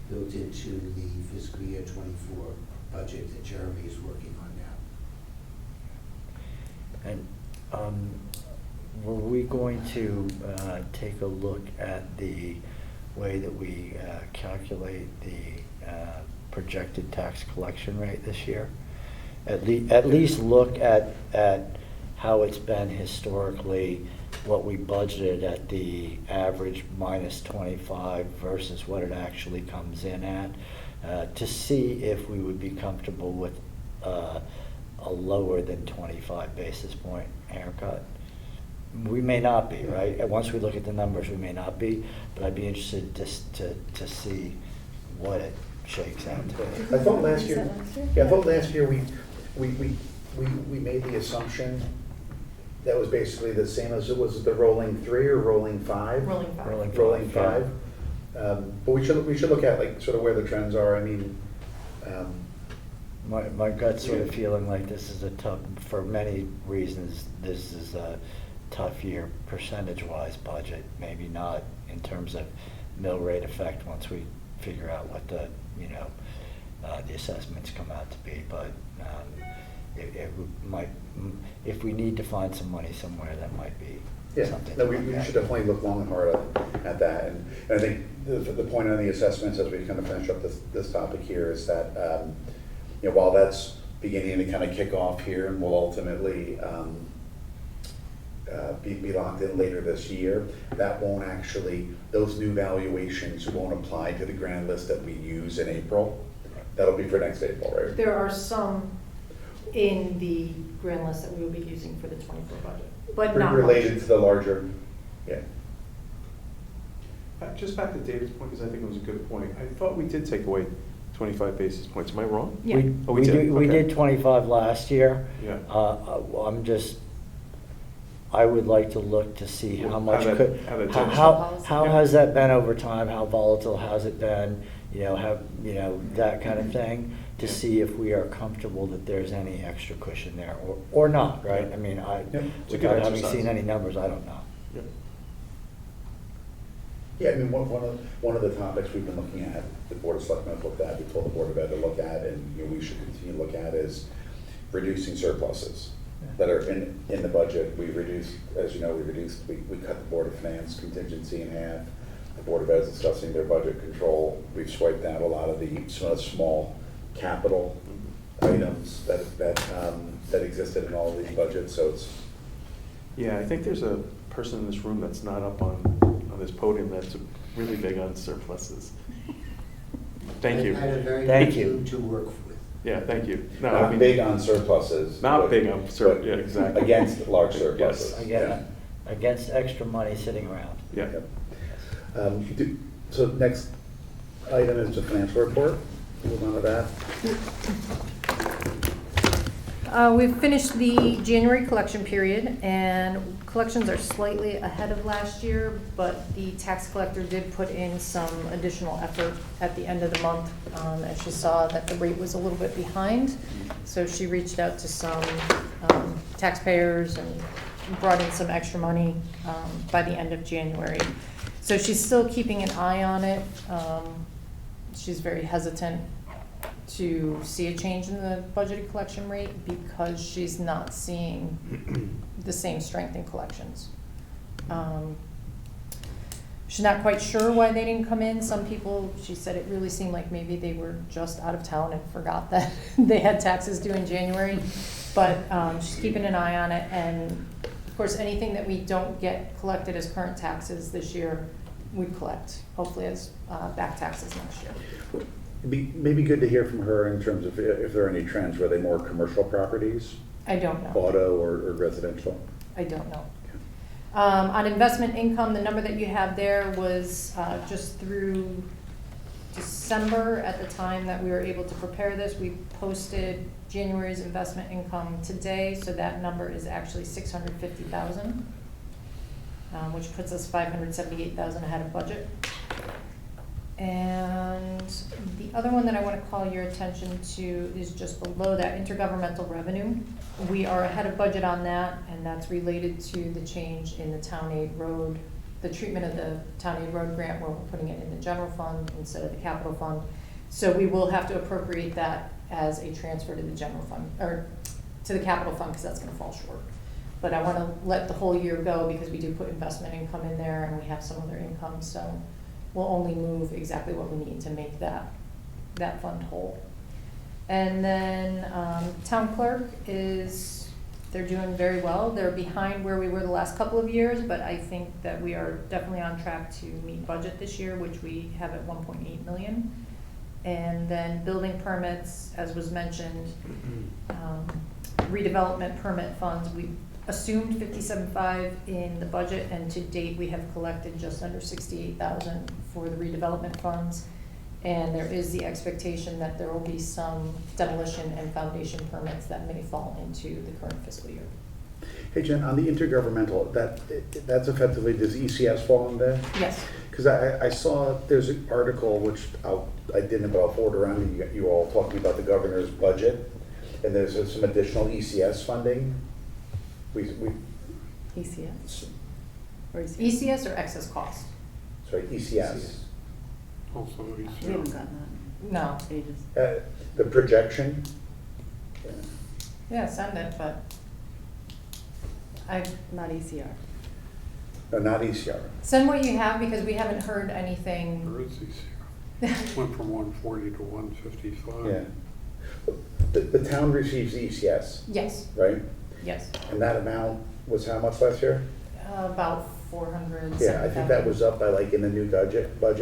built into the fiscal year '24 budget that Jeremy is working on now. And were we going to take a look at the way that we calculate the projected tax collection rate this year? At least look at how it's been historically, what we budgeted at the average minus 25 versus what it actually comes in at, to see if we would be comfortable with a lower than 25 basis point haircut. We may not be, right? And once we look at the numbers, we may not be, but I'd be interested just to see what it shakes out to. I thought last year, we made the assumption that was basically the same as it was the rolling 3 or rolling 5? Rolling 5. Rolling 5. But we should look at like sort of where the trends are. I mean, My gut's sort of feeling like this is a tough, for many reasons, this is a tough year percentage-wise budget. Maybe not in terms of mill rate effect once we figure out what the assessments come out to be. But if we need to find some money somewhere, that might be yeah, something. no, to we look at. should definitely look long and hard at that. And I think the point on the assessments, as we kind of finish up this topic here, is that while that's beginning to kind of kick off here and will ultimately be locked in later this year, that won't actually, those new valuations won't apply to the grand list that we use in April. That'll be for next April, right? There are some in the grand list that we will be using for the '24 budget, but not much. Related to the larger, yeah. Just back to David's point, because I think it was a good point. I thought we did take away 25 basis points. Am I wrong? Yeah. Oh, we did? We Okay. did 25 last year. Yeah. I'm just I would like to look to see how much How that- could, how that how, tends how, to- how yeah. has that been over time? How volatile has it been? That kind of thing, to Yeah. see if we are comfortable that there's any extra cushion there, or not, right? I mean, Yep, it's a good without having exercise. seen any numbers, I don't know. Yep. Yeah, I mean, one of the topics we've been looking at, the Board of Selectmen have looked at, we told the Board of Ed to look at, and we should continue to look at, is reducing surpluses that are in the budget. We reduced, as you know, we cut the Board of Finance contingency in half. The Board of Ed is discussing their budget control. We've swiped out a lot of the small capital items that existed in all of these budgets, so it's. Yeah, I think there's a person in this room that's not up on this podium that's really big on surpluses. Thank you. I had a very Thank good you. team to work with. Yeah, thank you. No, I Not mean, big on surpluses. Not but- big on but yeah, exactly. Against large surpluses. Again, against extra money sitting around. Yeah. Yep. So next item is the financial report. Move on to that. We've finished the January collection period, and collections are slightly ahead of last year, but the tax collector did put in some additional effort at the end of the month, as she saw that the rate was a little bit behind. So she reached out to some taxpayers and brought in some extra money by the end of January. So she's still keeping an eye on it. She's very hesitant to see a change in the budgeted collection rate because she's not seeing the same strength in collections. She's not quite sure why they didn't come in. Some people, she said it really seemed like maybe they were just out of town and forgot that they had taxes due in January. But she's keeping an eye on it, and of course, anything that we don't get collected as current taxes this year, we collect, hopefully as back taxes next year. It'd be maybe good to hear from her in terms of if there are any trends. Were they more commercial properties, I don't know. auto or residential? I don't know. On investment income, the number that you have there was just through December. At the time that we were able to prepare this, we posted January's investment income today, so that number is actually 650,000, which puts us 578,000 ahead of budget. And the other one that I want to call your attention to is just below that, intergovernmental revenue. We are ahead of budget on that, and that's related to the change in the town aid road, the treatment of the town aid road grant, where we're putting it in the general fund instead of the capital fund. So we will have to appropriate that as a transfer to the general fund, or to the capital fund, because that's going to fall short. But I want to let the whole year go because we do put investment income in there, and we have some other income, so we'll only move exactly what we need to make that fund whole. And then town clerk they're doing very well. They're behind where we were the last couple of years, but I think that we are definitely on track to meet budget this year, which we have at 1.8 million. And then building permits, as was mentioned, redevelopment permit funds, we assumed 57.5 in the budget, and to date we have collected just under 68,000 for the redevelopment funds. And there is the expectation that there will be some demolition and foundation permits that may fall into the current fiscal year. Hey Jen, on the intergovernmental, that's effectively, does ECS fall in there? Yes. Because I saw there's an article which I didn't, but I'll forward around to you all, talking about the governor's budget, and there's some additional ECS funding. ECS? Or is ECS or excess cost? Sorry, ECS. Also, We haven't gotten No. that in ages. The projection. Yeah, send it, but Not ECR. No, not ECR. send what you have, because we haven't heard anything. There is easier. Went from 140 to 155. Yeah. The town receives ECS, Yes, right? yes. And that amount was how much last year? About 400. Yeah, I think that was up by like in the new budget. Like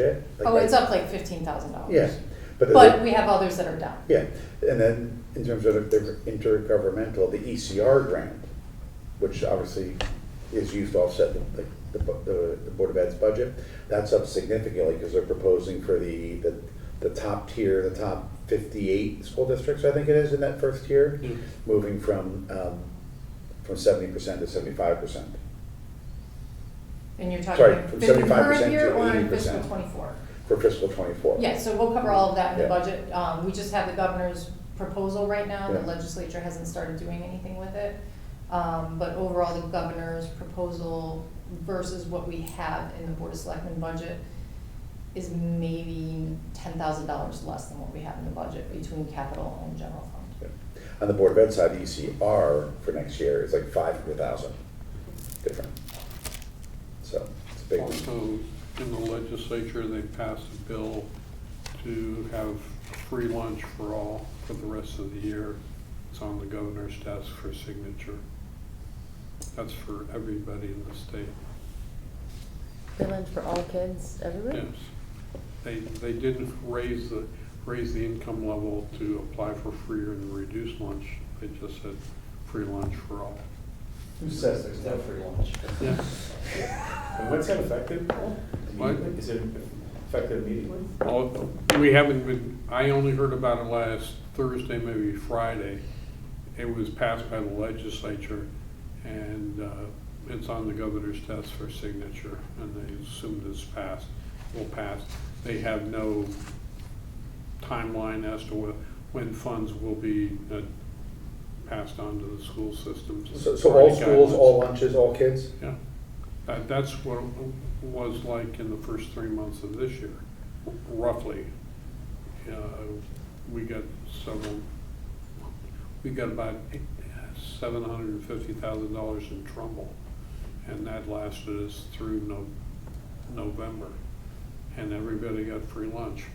Oh, it's up like $15,000. Yeah. But we have others that are down. Yeah, and then in terms of the intergovernmental, the ECR grant, which obviously is used to offset the Board of Ed's budget, that's up significantly because they're proposing for the top tier, the top 58 school districts, I think it is, in that first tier, moving from from 70% to 75%. And you're talking Sorry, from in the 75% current year to or in 80%. fiscal '24? For fiscal '24. Yeah, so we'll cover all of that in the Yeah. budget. We just have the governor's proposal right now. The Yeah. legislature hasn't started doing anything with it. But overall, the governor's proposal versus what we have in the Board of Selectmen budget is maybe $10,000 less than what we have in the budget between capital and general fund. Yeah. On the Board of Ed side, the ECR for next year is like 500,000 different. So it's a big one. Also, in the legislature, they passed a bill to have free lunch for all for the rest of the year. It's on the governor's desk for signature. That's for everybody in the state. Free lunch for all kids everywhere? Yes. They didn't raise the income level to apply for free or the reduced lunch. They just said free lunch for all. Who says there's no free lunch? Yeah. And when's that effective? What? Is it effective immediately? Well, we haven't been, I only heard about it last Thursday, maybe Friday. It was passed by the legislature, and it's on the governor's desk for signature, and they assume it's passed, will pass. They have no timeline as to when funds will be passed on to the school systems. So all schools, all lunches, all kids? Yeah. That's what it was like in the first 3 months of this year, roughly. We got about $750,000 in Trumbull, and that lasted us through November, and everybody got free lunch.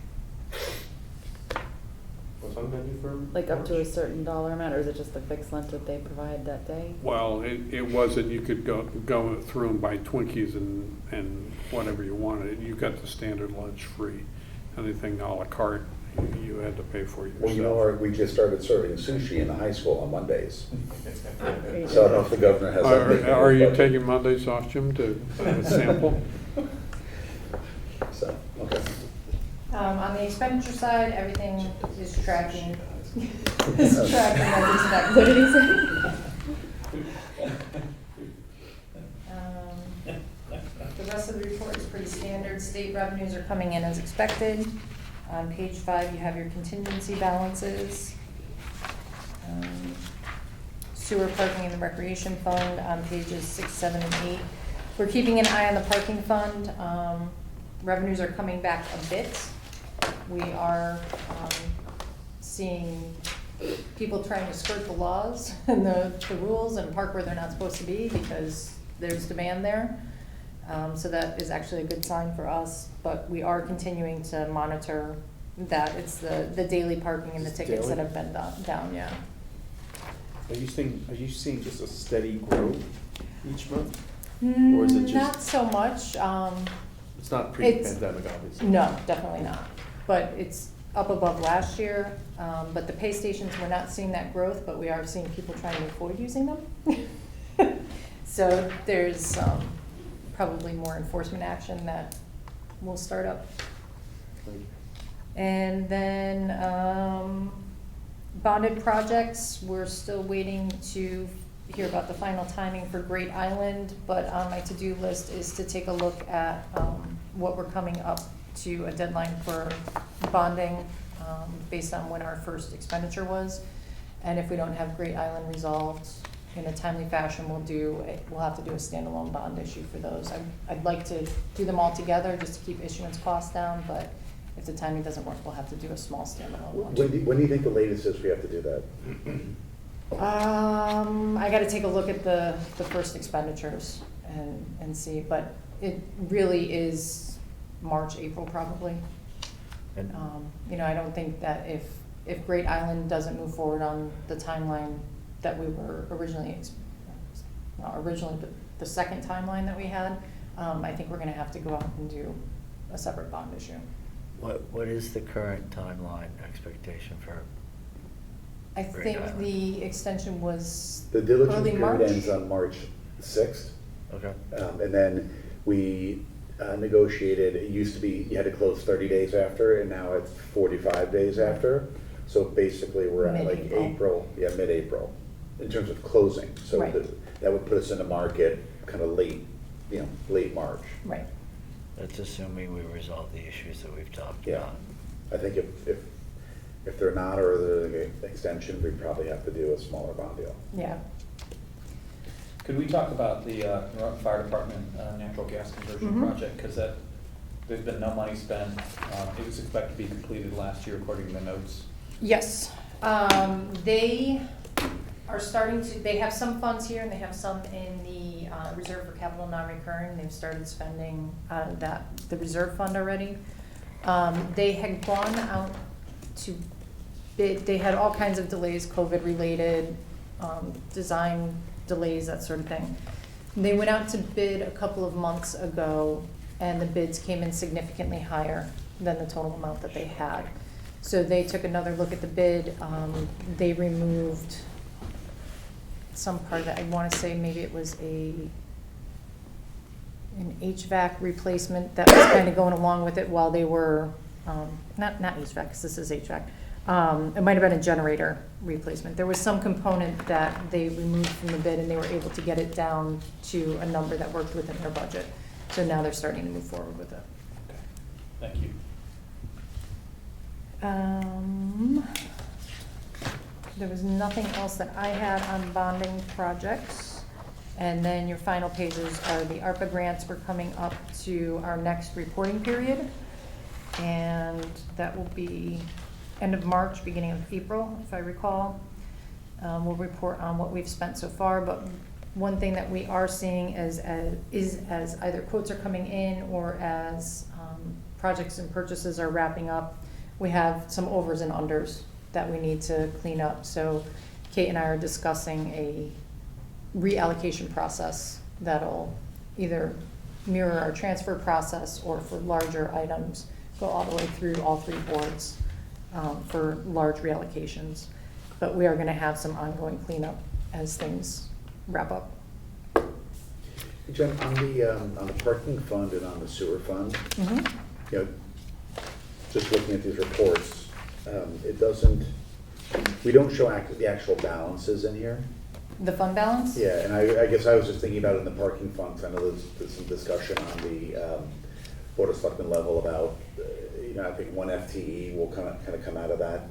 What's on the menu for? Like up to a certain dollar amount, or is it just the fixed lunch that they provide that day? Well, it wasn't, you could go through and buy Twinkies and whatever you wanted. You got the standard lunch free. Anything à la carte, you had to pay for yourself. Well, you know, we just started serving sushi in the high school on Mondays. So I don't know if the governor has that. Are you taking Mondays off, Jim, to sample? So, okay. On the expenditure side, everything is tracking, is tracking as expected. What did he say? The rest of the report is pretty standard. State revenues are coming in as expected. On page 5, you have your contingency balances. Sewer, parking, and the recreation fund on pages 6, 7, and 8. We're keeping an eye on the parking fund. Revenues are coming back a bit. We are seeing people trying to skirt the laws and the rules and park where they're not supposed to be because there's demand there. So that is actually a good sign for us, but we are continuing to monitor that. It's the daily parking and the tickets that have been down, yeah. Are you seeing just a steady growth each month? Or is it just? Not so much. It's not pre-pandemic, obviously. No, definitely not. But it's up above last year. But the pay stations, we're not seeing that growth, but we are seeing people trying to avoid using them. So there's probably more enforcement action that will start up. And then bonded projects, we're still waiting to hear about the final timing for Great Island, but on my to-do list is to take a look at what we're coming up to a deadline for bonding based on when our first expenditure was. And if we don't have Great Island resolved in a timely fashion, we'll have to do a standalone bond issue for those. I'd like to do them all together just to keep issuance costs down, but if the timing doesn't work, we'll have to do a small standalone one. When do you think the latest is we have to do that? I gotta take a look at the first expenditures and see, but it really is March, April probably. And I don't think that if Great Island doesn't move forward on the timeline that we were originally, but the second timeline that we had, I think we're gonna have to go out and do a separate bond issue. what is the current timeline expectation for? I Great think Island. the extension was The diligence early period March. ends on March 6th. Okay. And then we negotiated, it used to be you had to close 30 days after, and now it's 45 days after. So basically, we're at like Mid-April. April, yeah, mid-April. in terms of closing. So Right. that would put us in the market kind of late, late March. Right. That's assuming we resolve the issues that we've talked Yeah. about. I think if they're not, or they're an extension, we'd probably have to do a smaller bond deal. Yeah. Could we talk about the Noroton Fire Department natural gas conversion Mhm. project? Because there's been no money spent. It was expected to be completed last year according to the notes. Yes, they are starting to, they have some funds here and they have some in the reserve for capital non-recurring. They've started spending the reserve fund already. They had gone out to bid, they had all kinds of delays, COVID-related, design delays, that sort of thing. They went out to bid a couple of months ago and the bids came in significantly higher than the total amount that they had. So they took another look at the bid. They removed some part of it. I want to say maybe it was an HVAC replacement that was kind of going along with it while they were, not HVAC, because this is HVAC. It might have been a generator replacement. There was some component that they removed from the bid and they were able to get it down to a number that worked within their budget. So now they're starting to move forward with it. Okay. Thank you. There was nothing else that I had on bonding projects. And then your final pages are the ARPA grants. We're coming up to our next reporting period. And that will be end of March, beginning of April, if I recall. We'll report on what we've spent so far, but one thing that we are seeing is as either quotes are coming in or as projects and purchases are wrapping up, we have some overs and unders that we need to clean up. So Kate and I are discussing a reallocation process that'll either mirror our transfer process or for larger items, go all the way through all three boards for large reallocations. But we are gonna have some ongoing cleanup as things wrap up. Jen, on the parking fund and on the sewer fund, just looking at these reports, we don't show the actual balances in here. The fund balance? Yeah, and I guess I was just thinking about it in the parking fund, 'cause I know there's some discussion on the Board of Selectmen level about, I think one FTE will kind of come out of that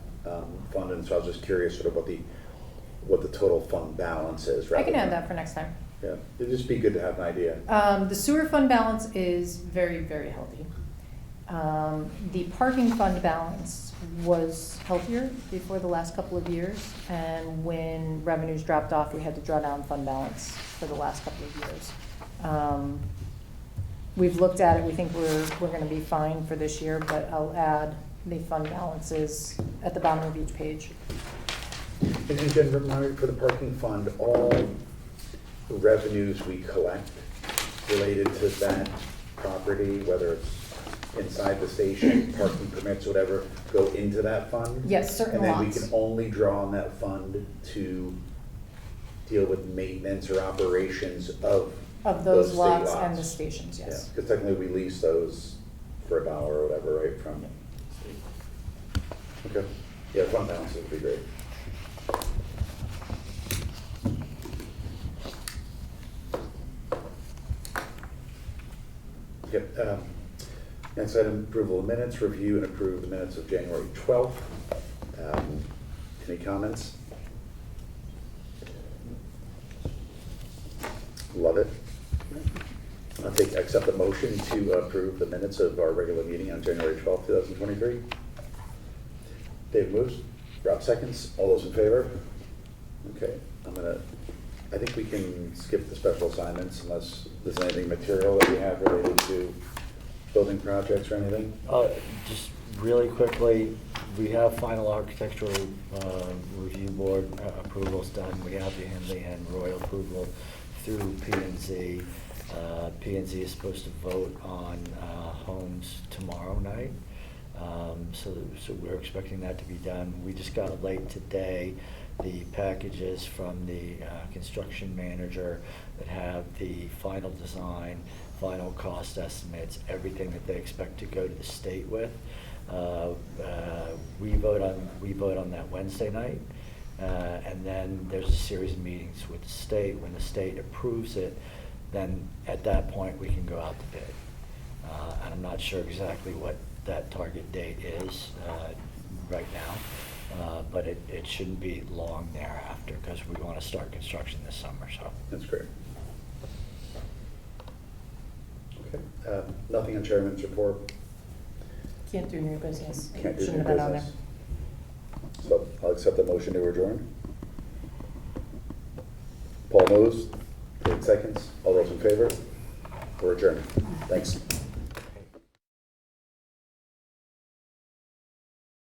fund, and so I was just curious sort of what the total fund balance is. I can add that for next time. Yeah, it'd just be good to have an idea. The sewer fund balance is very, very healthy. The parking fund balance was healthier before the last couple of years, and when revenues dropped off, we had to draw down fund balance for the last couple of years. We've looked at it, we think we're gonna be fine for this year, but I'll add the fund balances at the bottom of each page. And Jen, remind me, for the parking fund, all revenues we collect related to that property, whether it's inside the station, parking permits, whatever, go into that fund? Yes, certain And then we lots. can only draw on that fund to deal with maintenance or operations of Those state lots and the stations, Yeah, yes. because technically we lease those for $1 or whatever, right, from? Okay, yeah, fund balances would be great. Yep, next item, approval of minutes, review and approve the minutes of January 12th. Any comments? Love it. Accept the motion to approve the minutes of our regular meeting on January 12th, 2023. Dave moves, Rob seconds, all those in favor? Okay, I think we can skip the special assignments unless there's anything material that we have related to building projects or anything. Just really quickly, we have final architectural review board approvals done. We have the Henley and Royal approval through P&Z. P&Z is supposed to vote on homes tomorrow night. So we're expecting that to be done. We just got late today the packages from the construction manager that have the final design, final cost estimates, everything that they expect to go to the state with. We vote on that Wednesday night, And then there's a series of meetings with the state. When the state approves it, then at that point, we can go out to bid. And I'm not sure exactly what that target date is right now, but it shouldn't be long thereafter, because we want to start construction this summer, so. That's great. Okay, nothing on chairman's report. Can't do new business. Can't do new Shouldn't have been on there. business. So I'll accept the motion to adjourn. Paul moves, Kate seconds. All those in favor? We're adjourned. Thanks.